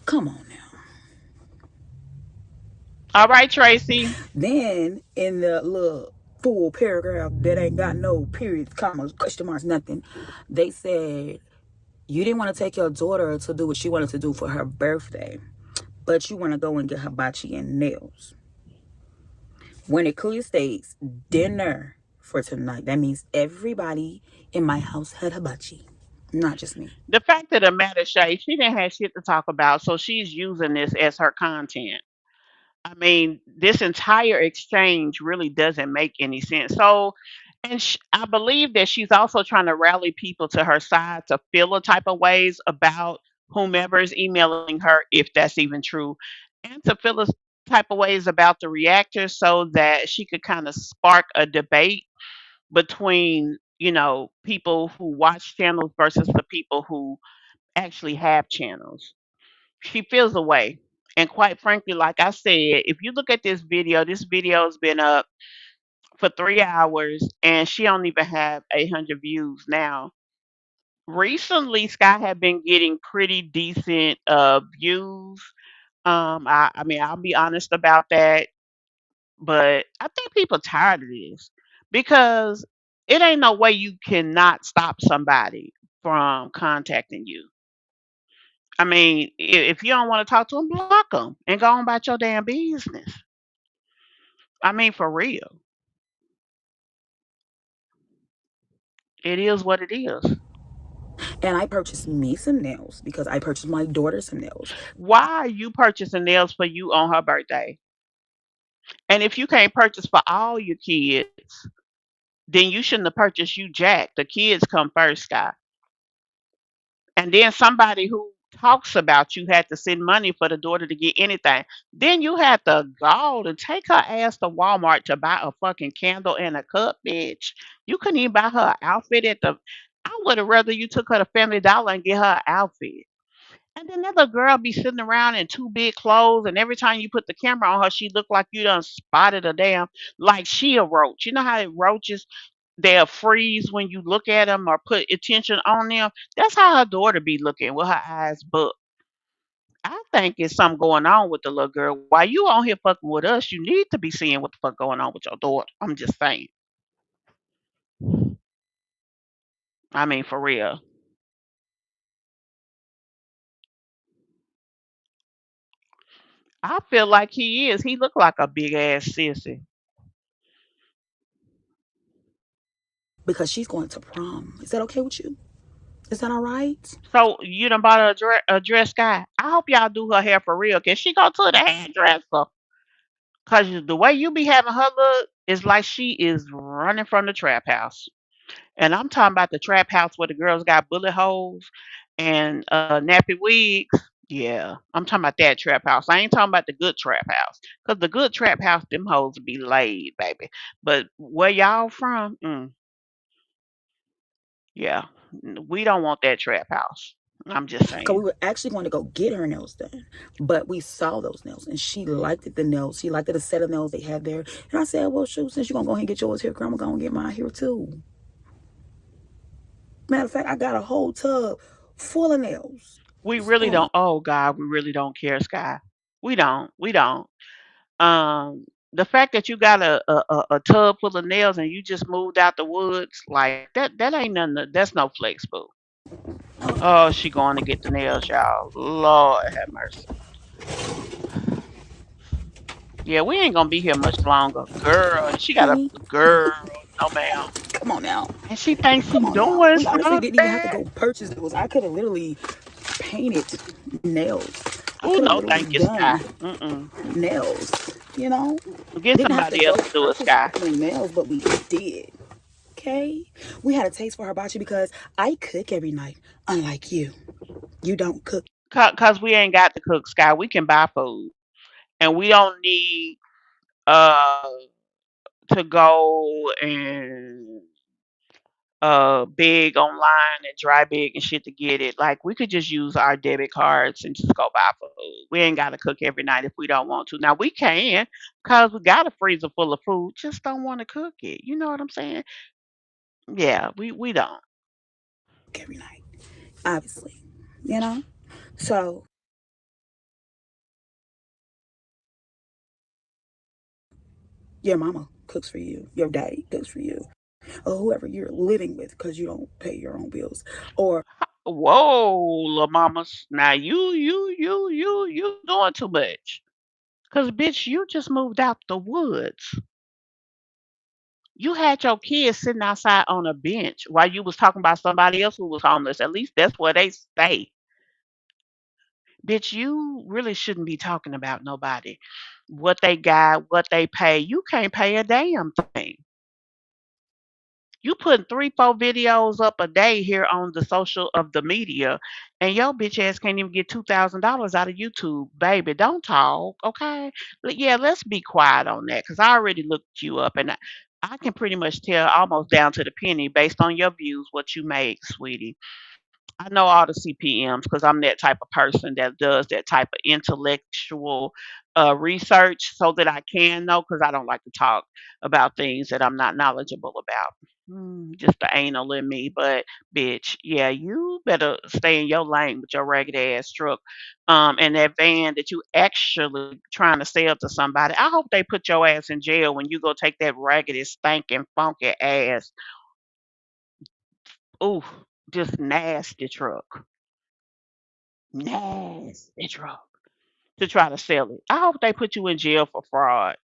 Come on now. All right, Tracy. Then in the little full paragraph that ain't got no periods, commas, question marks, nothing, they said you didn't want to take your daughter to do what she wanted to do for her birthday, but you want to go and get hibachi and nails. When it clearly states dinner for tonight, that means everybody in my house had hibachi, not just me. The fact of the matter, Shay, she didn't have shit to talk about, so she's using this as her content. I mean, this entire exchange really doesn't make any sense. So, and I believe that she's also trying to rally people to her side to feel a type of ways about whomever is emailing her, if that's even true, and to feel a type of ways about the reactor so that she could kind of spark a debate between, people who watch channels versus the people who actually have channels. She feels away. And quite frankly, like I said, if you look at this video's been up for 3 hours and she don't even have 800 views now. Recently, Sky had been getting pretty decent views. I mean, I'll be honest about that, but I think people tired of this because it ain't no way you cannot stop somebody from contacting you. I mean, if you don't want to talk to them, block them and go on about your damn business. I mean, for real. It is what it is. And I purchased me some nails because I purchased my daughter some nails. Why are you purchasing nails for you on her birthday? And if you can't purchase for all your kids, then you shouldn't have purchased you jack. The kids come first, Scott. And then somebody who talks about you had to send money for the daughter to get anything. Then you had the gall to take her ass to Walmart to buy a fucking candle and a cup, bitch. You couldn't even buy her an outfit at the. I would have rather you took her to Family Dollar and get her an outfit. And then that little girl be sitting around in too big clothes, and every time you put the camera on her, she look like you done spotted a damn, like she a roach. You know how roaches, they'll freeze when you look at them or put attention on them? That's how her daughter be looking with her eyes bucked. I think it's something going on with the little girl. While you on here fucking with us, you need to be seeing what the fuck going on with your daughter. I'm just saying. I mean, for real. I feel like he is. He look like a big ass sissy. because she's going to prom. Is that okay with you? Is that all right? So you done bought a dress guy. I hope y'all do her hair for real. Can she go to the hairdresser? Cause the way you be having her look is like she is running from the trap house. And I'm talking about the trap house where the girls got bullet holes and nappy wigs. Yeah, I'm talking about that trap house. I ain't talking about the good trap house. Cause the good trap house, them hoes be laid, baby. But where y'all from? Yeah, we don't want that trap house. I'm just Because we saying. were actually going to go get her nails done, but we saw those nails and she liked it, the nails. She liked it, the set of nails they had there. And I said, well, shoot, since you're going to go ahead and get yours here, girl, I'm going to get mine here too. Matter of fact, I got a whole tub full of nails. We really don't. Oh God, we really don't care, Sky. We don't. We don't. The fact that you got a tub full of nails and you just moved out the woods like that, that ain't nothing. That's no flex, boo. Oh, she going to get the nails, y'all. Lord have mercy. Yeah, we ain't gonna be here much longer, girl. And she got a Honey, girl. No, ma'am. come on now. And she thinks she Come on now. doing We honestly didn't even have to something. go purchase those. I could have literally painted nails. I Oh could have no, literally thank you, Sky. done Mm-mm. nails, you know? Get Didn't have to somebody go else to do it, purchase Sky. fucking nails, but we did. Okay? We had a taste for hibachi because I cook every night, unlike you. You don't cook. Cause we ain't got to cook, Sky. We can buy food, and we don't need uh to go and big online and dry big and shit to get it. Like we could just use our debit cards and just go buy food. We ain't gotta cook every night if we don't want to. Now we can, cause we got a freezer full of food. Just don't want to cook it. You know what I'm saying? Yeah, we don't. Every night, obviously, you know? So, your mama cooks for you, your daddy cooks for you, or whoever you're living with because you don't pay your own bills. Or Whoa, little mamas. Now you doing too much. Cause bitch, you just moved out the woods. You had your kids sitting outside on a bench while you was talking about somebody else who was homeless. At least that's where they stay. Bitch, you really shouldn't be talking about nobody. What they got, what they pay. You can't pay a damn thing. You putting 3, 4 videos up a day here on the social of the media, and your bitch ass can't even get $2,000 out of YouTube. Baby, don't talk, okay? Yeah, let's be quiet on that because I already looked you up, and I can pretty much tell almost down to the penny based on your views what you make, sweetie. I know all the CPMs because I'm that type of person that does that type of intellectual research so that I can know because I don't like to talk about things that I'm not knowledgeable about. Just the anal in me, but bitch, yeah, you better stay in your lane with your ragged ass truck, and that van that you actually trying to sell to somebody. I hope they put your ass in jail when you go take that raggedy, stinking, funky ass, ooh, just nasty truck. Nasty truck to try to sell it. I hope they put you in jail for fraud.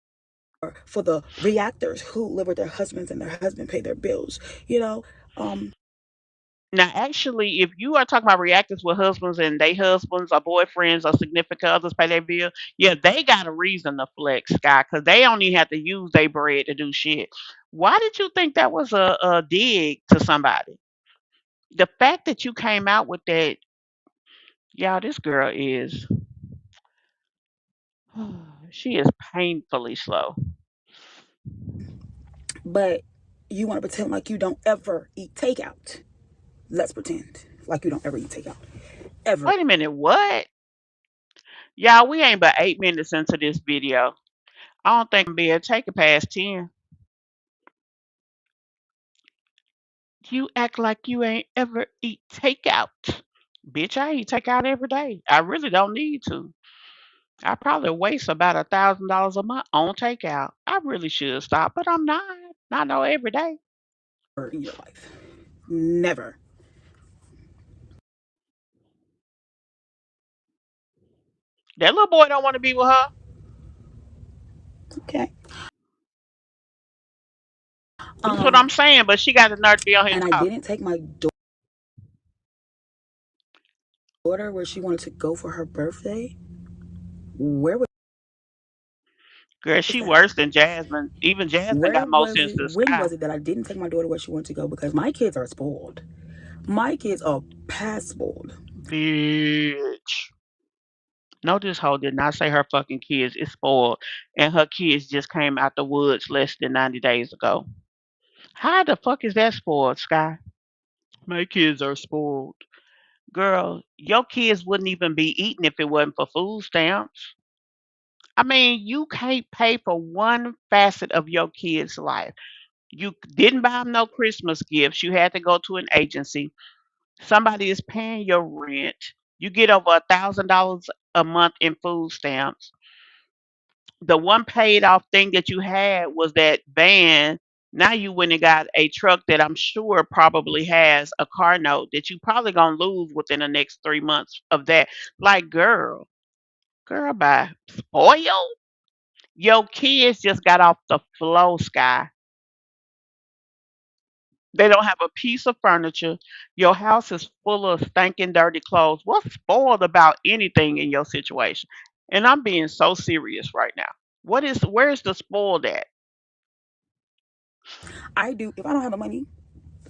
for the reactors who live with their husbands and their husband pay their bills, you know? Now, actually, if you are talking about reactors with husbands and they husbands or boyfriends or significant others pay their bill, yeah, they got a reason to flex, Sky, because they don't even have to use their bread to do shit. Why did you think that was a dig to somebody? The fact that you came out with that, y'all, this girl is, she is painfully slow. But you want to pretend like you don't ever eat takeout. Let's pretend like you don't ever eat takeout. Ever. Wait a minute, what? Y'all, we ain't but 8 minutes into this video. I don't think I'm be able to take it past 10. You act like you ain't ever eat takeout. Bitch, I eat takeout every day. I really don't need to. I probably waste about $1,000 a month on takeout. I really should stop, but I'm not. Not no every day. In your life. Never. That little boy don't want to be with her. Okay. That's what I'm saying, but she got the nerve to be on his And I house. didn't take my daughter where she wanted to go for her birthday. Where was Girl, she that? worse than Jasmine. Even Jasmine Where got more was sense it? than When Sky. was it that I didn't take my daughter where she wanted to go? Because my kids are spoiled. My kids are past spoiled. Bitch. No, this hoe did not say her fucking kids is spoiled, and her kids just came out the woods less than 90 days ago. How the fuck is that spoiled, Sky? My kids are spoiled. Girl, your kids wouldn't even be eating if it wasn't for food stamps. I mean, you can't pay for one facet of your kid's life. You didn't buy them no Christmas gifts. You had to go to an agency. Somebody is paying your rent. You get over $1,000 a month in food stamps. The one paid off thing that you had was that van. Now you went and got a truck that I'm sure probably has a car note that you probably gonna lose within the next 3 months of that. Like, girl, bye. Spoiled? Your kids just got off the flow, Sky. They don't have a piece of furniture. Your house is full of stinking, dirty clothes. What's spoiled about anything in your situation? And I'm being so serious right now. Where's the spoiled at? I do. If I don't have the money,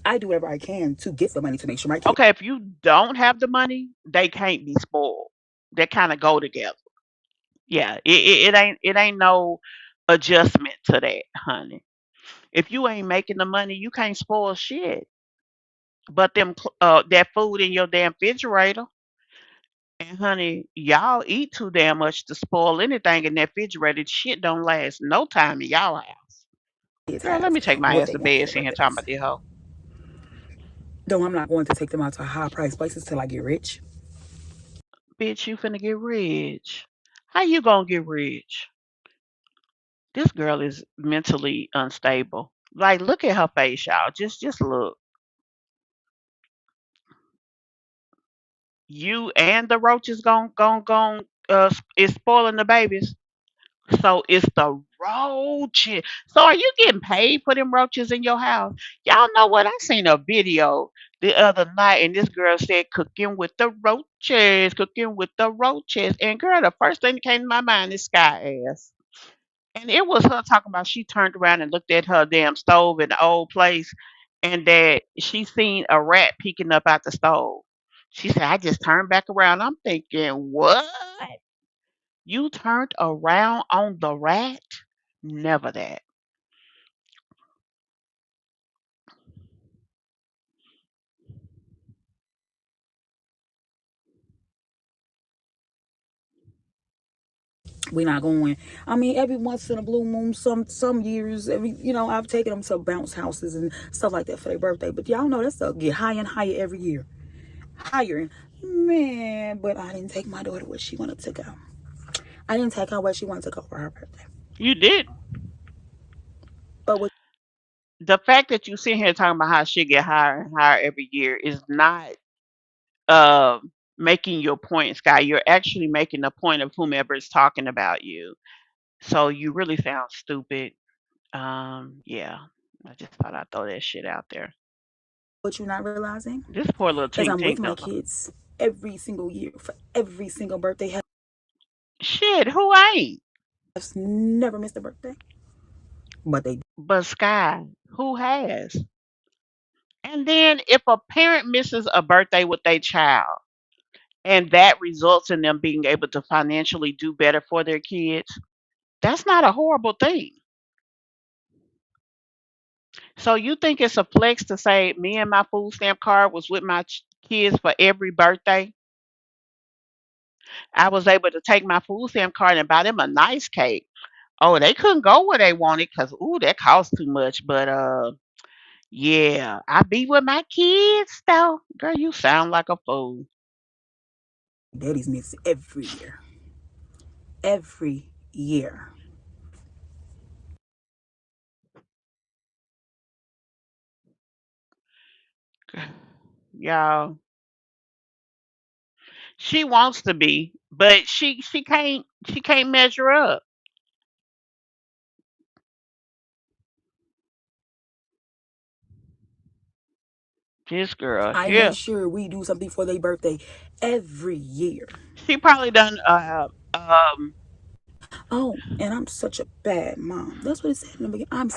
I do whatever I can to get the money to make sure my kids. Okay, if you don't have the money, they can't be spoiled. They kind of go together. Yeah, it ain't no adjustment to that, honey. If you ain't making the money, you can't spoil shit. But that food in your damn refrigerator. And honey, y'all eat too damn much to spoil anything in that refrigerator. Shit don't last no time in y'all house. Girl, let Have me take my what ass they to want for bed their sitting here talking birthdays. about this hoe. Though I'm not going to take them out to high price places till I get rich. Bitch, you finna get rich. How you gonna get rich? This girl is mentally unstable. Like, look at her face, y'all. Just look. You and the roaches is spoiling the babies. So it's the roaches. So are you getting paid for them roaches in your house? Y'all know what? I seen a video the other night, and this girl said, "Cooking with the roaches, cooking with the roaches." And girl, the first thing that came to my mind is Sky ass. And it was her talking about she turned around and looked at her damn stove in the old place, and that she seen a rat peeking up out the stove. She said, "I just turned back around." I'm thinking, what? You turned around on the rat? Never that. We not going. I mean, every once in a blue moon, some years, I've taken them to bounce houses and stuff like that for their birthday. But y'all know that stuff get higher and higher every year, higher. Man, but I didn't take my daughter where she wanted to go. I didn't take her where she wanted to go for her birthday. You did. But what The fact that you sit here talking about how shit get higher and higher every year is not uh, making your point, Sky. You're actually making the point of whomever is talking about you. So you really sound stupid. Yeah. I just thought I'd throw that shit out there. you're not realizing This poor little is tink I'm with tink my though. kids every single year for every single birthday. Shit, who ain't? Have never missed a birthday, but they But Sky, who has? And then if a parent misses a birthday with their child and that results in them being able to financially do better for their kids, that's not a horrible thing. So you think it's a flex to say me and my food stamp card was with my kids for every birthday? I was able to take my food stamp card and buy them a nice cake. Oh, they couldn't go where they wanted because ooh, that cost too much. But yeah, I be with my kids though. Girl, you sound like a fool. daddy's miss every year. Every year. Y'all, she wants to be, but she can't measure up. This girl I make here, sure we do something for their birthday every year. she probably done Oh, and I'm such a bad mom. That's what it said in the beginning.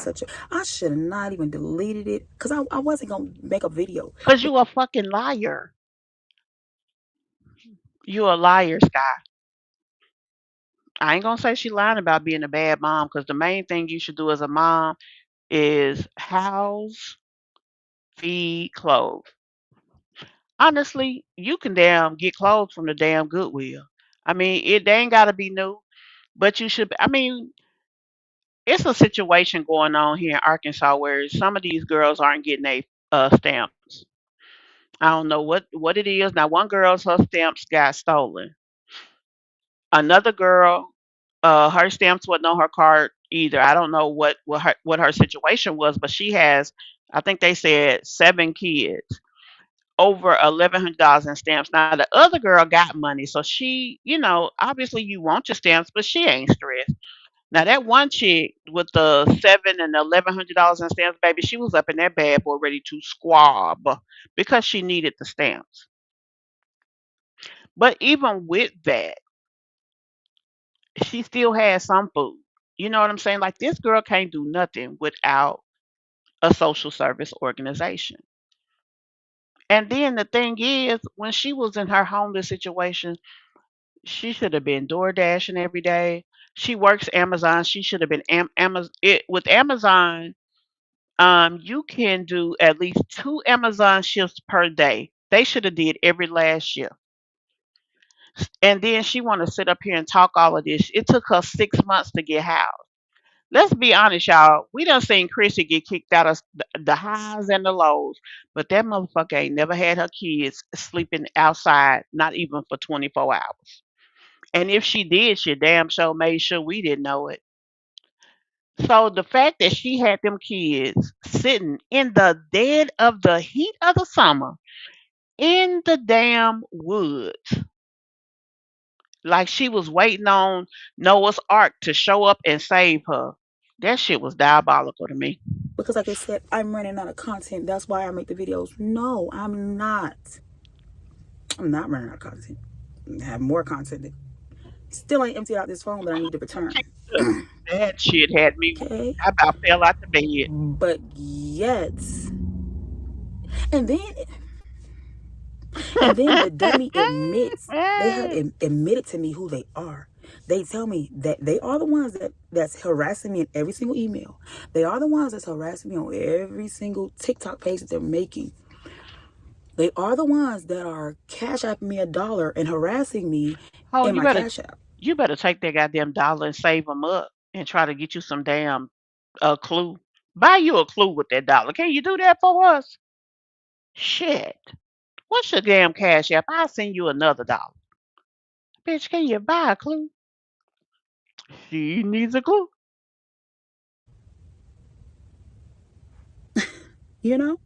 I should have not even deleted it because I wasn't going to make a video. cause you a fucking liar. You a liar, Sky. I ain't gonna say she lying about being a bad mom, cause the main thing you should do as a mom is house, feed, clothe. Honestly, you can damn get clothes from the damn Goodwill. I mean, they ain't gotta be new, but you should. I mean, it's a situation going on here in Arkansas where some of these girls aren't getting a stamps. I don't know what it is. Now, one girl's her stamps got stolen. Another girl, her stamps wasn't on her card either. I don't know what her situation was, but she has. I think they said 7 kids, over $1,100 in stamps. Now the other girl got money, so she, obviously you want your stamps, but she ain't stressed. Now that one chick with the $7 and $1,100 in stamps, baby, she was up in that bad boy ready to squab because she needed the stamps. But even with that, she still had some food. You know what I'm saying? Like this girl can't do nothing without a social service organization. And then the thing is, when she was in her homeless situation, she should have been door dashing every day. She works Amazon. She should have been Amazon. With Amazon, you can do at least 2 Amazon shifts per day. They should have did every last shift. And then she want to sit up here and talk all of this. It took her 6 months to get housed. Let's be honest, y'all. We done seen Chrissy get kicked out of the highs and the lows, but that motherfucker ain't never had her kids sleeping outside, not even for 24 hours. And if she did, she damn sure made sure we didn't know it. So the fact that she had them kids sitting in the dead of the heat of the summer in the damn woods, like she was waiting on Noah's Ark to show up and save her. That shit was diabolical to me. Because like I said, I'm running out of content. That's why I make the videos. No, I'm not. I'm not running out of content. I have more content. Still ain't emptied out this phone that I need to return. That shit had me. Okay. I about fell out the bed. But yet, and then the dummy admits, they have admitted to me who they are. They tell me that they are the ones that's harassing me in every single email. They are the ones that's harassing me on every single TikTok page that they're making. They are the ones that are cash apping me $1 and harassing me Oh, in my cash app. you better take that goddamn dollar and save them up and try to get you some damn clue. Buy you a clue with that dollar. Can you do that for us? Shit. What's your damn cash app? I'll send you another dollar. Bitch, can you buy a clue? She needs a clue. You know?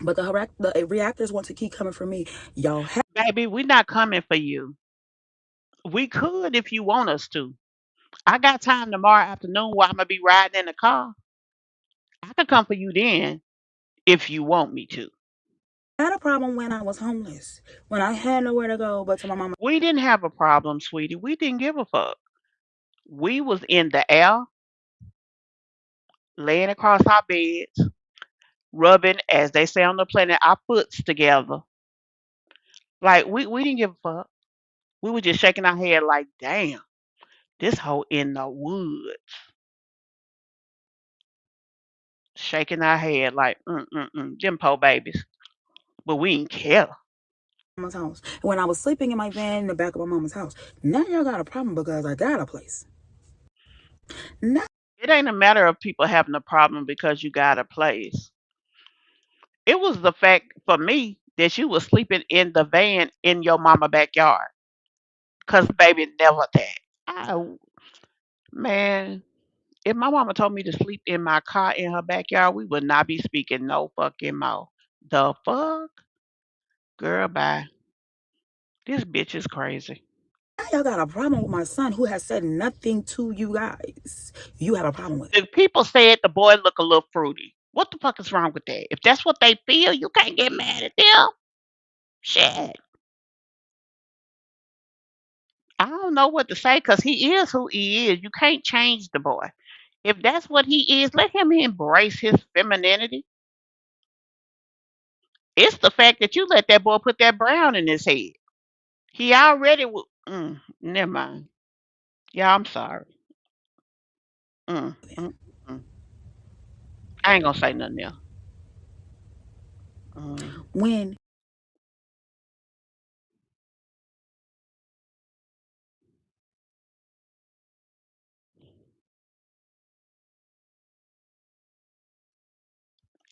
But the reactors want to keep coming for me. Y'all have Baby, we're not coming for you. We could if you want us to. I got time tomorrow afternoon while I'm gonna be riding in the car. I could come for you then if you want me to. had a problem when I was homeless. When I had nowhere to go but to my mama. We didn't have a problem, sweetie. We didn't give a fuck. We was in the air, laying across our beds, rubbing, as they say on the planet, our foots together. Like we didn't give a fuck. We were just shaking our head like, damn, this hoe in the woods. shaking our head like, them poor babies. But we ain't care. Mama's house. When I was sleeping in my van in the back of my mama's house. Now y'all got a problem because I got a place. Now It ain't a matter of people having a problem because you got a place. It was the fact for me that you was sleeping in the van in your mama backyard. Cause baby never that. I man, if my mama told me to sleep in my car in her backyard, we would not be speaking no fucking more. The fuck? Girl, bye. This bitch is crazy. y'all got a problem with my son who has said nothing to you guys. You have a problem with it. If people said the boy look a little fruity, what the fuck is wrong with that? If that's what they feel, you can't get mad at them. Shit. I don't know what to say because he is who he is. You can't change the boy. If that's what he is, let him embrace his femininity. It's the fact that you let that boy put that brown in his head. He already never mind. Yeah, I'm sorry. Mm, mm, mm. I ain't gonna say nothing else. Mm. When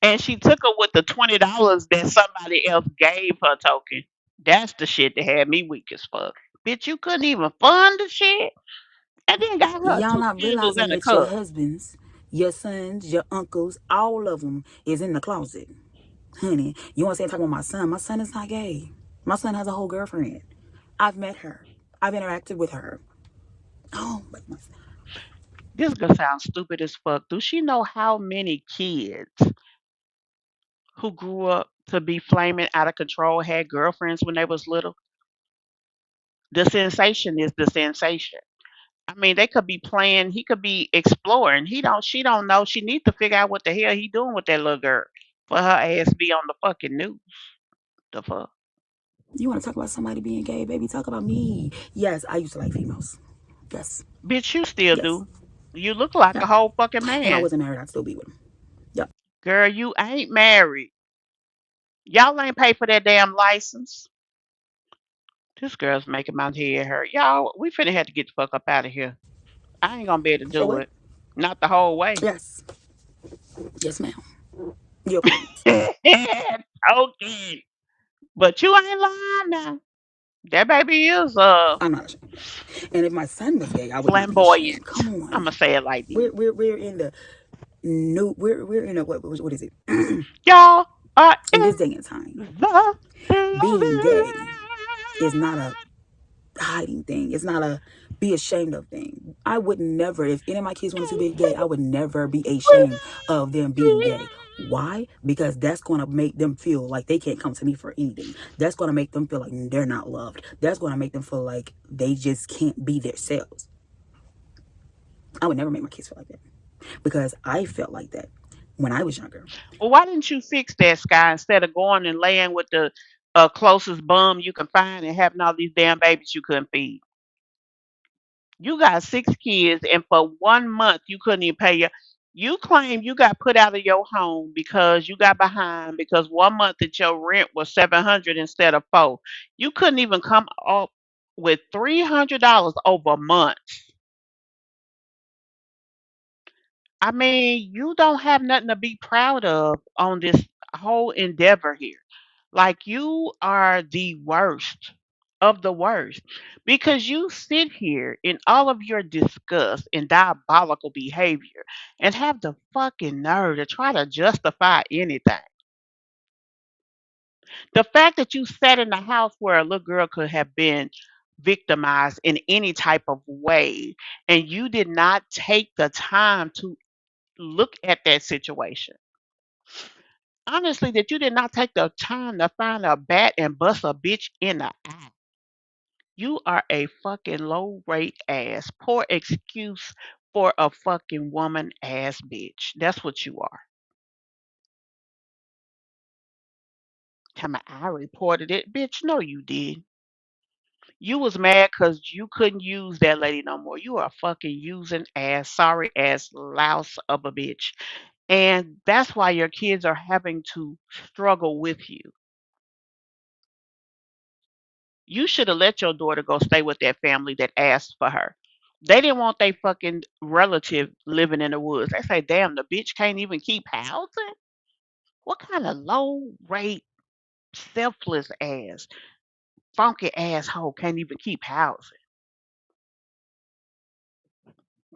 And she took her with the $20 that somebody else gave her token. That's the shit that had me weak as fuck. Bitch, you couldn't even fund the shit. And then got her y'all two not candles realizing and a that your cup. husbands, your sons, your uncles, all of them is in the closet. Honey, you want to say talking about my son? My son is not gay. My son has a whole girlfriend. I've met her. I've interacted with her. Oh, but my son. This girl sounds stupid as fuck. Do she know how many kids who grew up to be flaming out of control had girlfriends when they was little? The sensation is the sensation. I mean, they could be playing, he could be exploring. She don't know. She needs to figure out what the hell he doing with that little girl for her ass to be on the fucking news. The fuck? You want to talk about somebody being gay, baby? Talk about me. Yes, I used to like females. Yes. Bitch, you still Yes. do. You look like Yeah. a whole fucking If I man. wasn't married, I'd still be with him. Yep. Girl, you ain't married. Y'all ain't pay for that damn license. This girl's making my head hurt. Y'all, we finna have to get the fuck up out of here. I ain't gonna be able to Say do what? it. Not the whole way. Yes. Yes, ma'am. Your appointment. Okay. But you ain't lying now. That baby is I'm not ashamed. And if my son was gay, I would not be ashamed. flamboyant. Come on. I'ma say it like this. We're in the new we're in a what is it? Y'all are In in this day and time, the being building. gay is not a hiding thing. It's not a be ashamed of thing. I would never, if any of my kids wanted to be gay, I would never be ashamed of them being gay. Why? Because that's going to make them feel like they can't come to me for anything. That's going to make them feel like they're not loved. That's going to make them feel like they just can't be themselves. I would never make my kids feel like that because I felt like that when I was younger. Well, why didn't you fix that, Sky, instead of going and laying with the closest bum you can find and having all these damn babies you couldn't feed? You got 6 kids, and for 1 month you couldn't even pay your. You claim you got put out of your home because you got behind because 1 month that your rent was 700 instead of 4. You couldn't even come up with $300 over months. I mean, you don't have nothing to be proud of on this whole endeavor here. Like, you are the worst of the worst because you sit here in all of your disgust and diabolical behavior and have the fucking nerve to try to justify anything. The fact that you sat in the house where a little girl could have been victimized in any type of way and you did not take the time to look at that situation. Honestly, that you did not take the time to find a bat and bust a bitch in the eye. You are a fucking low rate ass. Poor excuse for a fucking woman ass bitch. That's what you are. Tell me I reported it. Bitch, no, you did. You was mad because you couldn't use that lady no more. You are a fucking using ass, sorry ass louse of a bitch. And that's why your kids are having to struggle with you. You should have let your daughter go stay with that family that asked for her. They didn't want their fucking relative living in the woods. They say, damn, the bitch can't even keep housing? What kind of low rate, selfless ass, funky asshole can't even keep housing?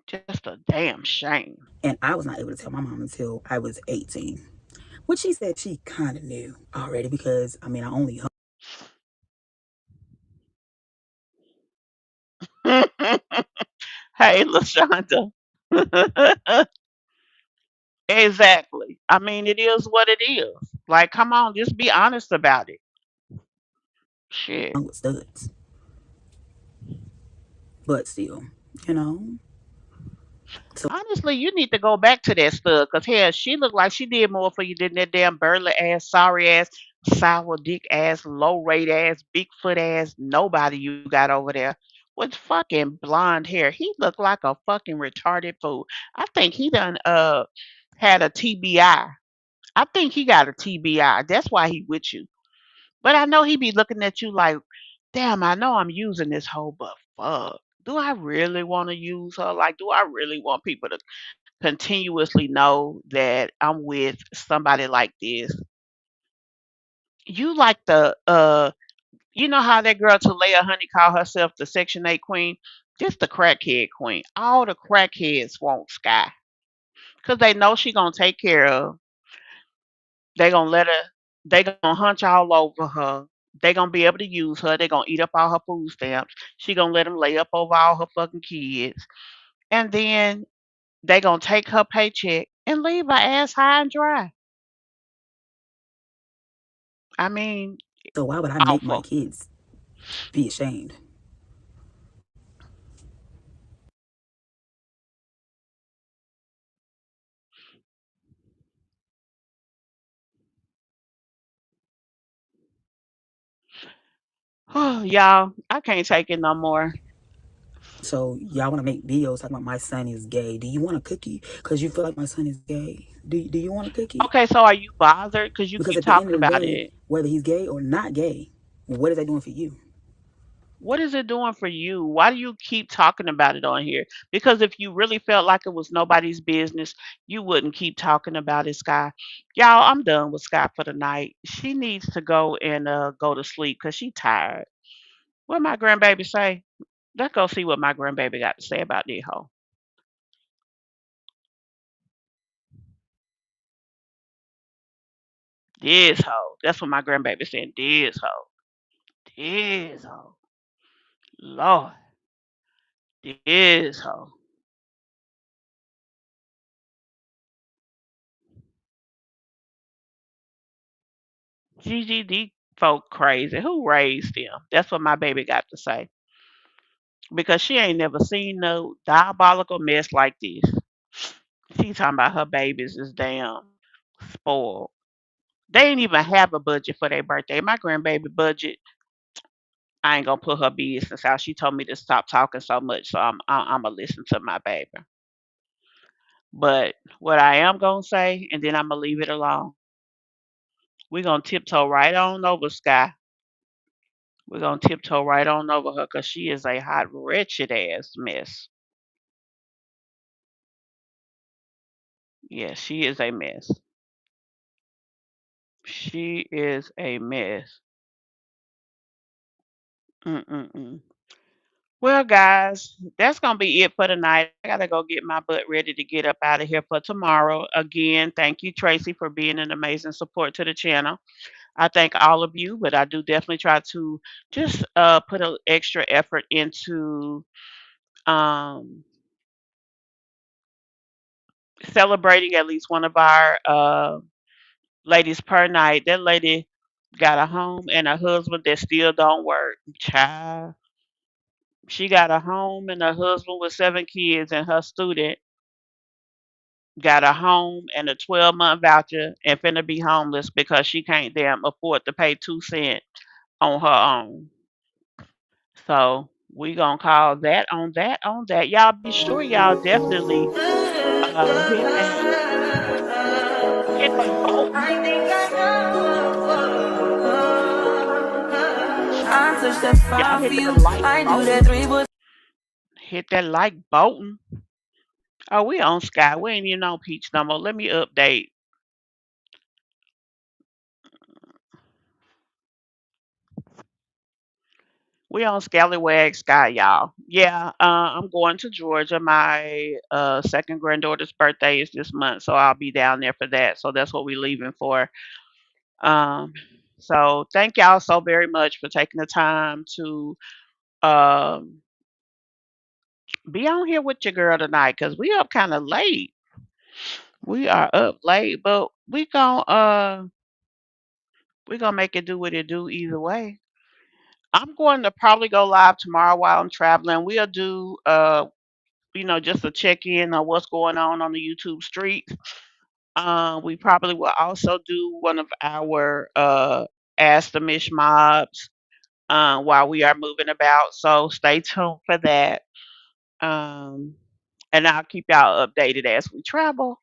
Just a damn shame. And I was not able to tell my mom until I was 18. Which she said she kind of knew already because, I mean, I only hung. Hey, LaShonda. Exactly. I mean, it is what it is. Like, come on, just be honest about it. Shit. With studs. But still, you know. So Honestly, you need to go back to that stud, cause hell, she looked like she did more for you than that damn burly ass, sorry ass, sour dick ass, low rate ass, Bigfoot ass, nobody you got over there with fucking blonde hair. He looked like a fucking retarded fool. I think he done had a TBI. I think he got a TBI. That's why he with you. But I know he be looking at you like, damn, I know I'm using this hoe, but fuck. Do I really want to use her? Like, do I really want people to continuously know that I'm with somebody like this? You like you know how that girl Talia Honey called herself the Section 8 queen? Just the crackhead queen. All the crackheads want Sky. Because they know she gonna take care of. They gonna let her, they gonna hunch all over her. They gonna be able to use her. They gonna eat up all her food stamps. She gonna let them lay up over all her fucking kids. And then they gonna take her paycheck and leave her ass high and dry. I mean, why would I make my awful. kids be ashamed? Y'all, I can't take it no more. So y'all want to make videos talking about my son is gay. Do you want a cookie? Because you feel like my son is gay. Do you want a cookie? Okay, so are you bothered? Because you Because keep at the end talking of the about day, it. whether he's gay or not gay, what is that doing for you? What is it doing for you? Why do you keep talking about it on here? Because if you really felt like it was nobody's business, you wouldn't keep talking about it, Sky. Y'all, I'm done with Sky for the night. She needs to go and go to sleep because she tired. What my grandbaby say? Let's go see what my grandbaby got to say about this hoe. This hoe. That's what my grandbaby saying. This hoe. This hoe. Lord. This hoe. GGD folk crazy. Who raised them? That's what my baby got to say. Because she ain't never seen no diabolical mess like this. She talking about her babies is damn spoiled. They ain't even have a budget for their birthday. My grandbaby budget, I ain't gonna put her business out. She told me to stop talking so much, so I'm gonna listen to my baby. But what I am gonna say, and then I'm gonna leave it alone. We're gonna tiptoe right on over Sky. We're gonna tiptoe right on over her because she is a hot, wretched ass mess. Yes, she is a mess. She is a mess. Mm-mm-mm. Well, guys, that's gonna be it for tonight. I gotta go get my butt ready to get up out of here for tomorrow. Again, thank you, Tracy, for being an amazing support to the channel. I thank all of you, but I do definitely try to just put an extra effort into um, celebrating at least one of our ladies per night. That lady got a home and a husband that still don't work. Child, she got a home and a husband with 7 kids, and her student got a home and a 12-month voucher and finna be homeless because she can't damn afford to pay 2 cents on her own. So we gonna call that on that on that. Y'all be sure y'all definitely hit that. Y'all hit that like button. Hit that like button. Oh, we on Sky. We ain't even on Peach no more. Let me update. We on Scallywag Sky, y'all. Yeah, I'm going to Georgia. My second granddaughter's birthday is this month, so I'll be down there for that. So that's what we're leaving for. Um, so thank y'all so very much for taking the time to um, be on here with your girl tonight, because we up kind of late. We are up late, but we gonna make it do what it do either way. I'm going to probably go live tomorrow while I'm traveling. We'll do just a check in on what's going on the YouTube streets. We probably will also do one of our ask the mobs while we are moving about. So stay tuned for that. Um, and I'll keep y'all updated as we travel.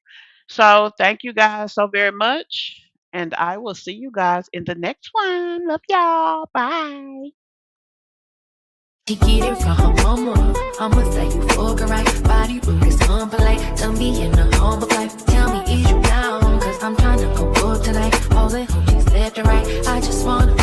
So thank you guys so very much. And I will see you guys in the next one. Love y'all. Bye. She get it from her mama. I'ma say you fuck her right. Body rude is unpolite. Tell me in a humble life. Tell me is you down? Cause I'm trying to go up tonight. All the hoes just left and right. I just wanna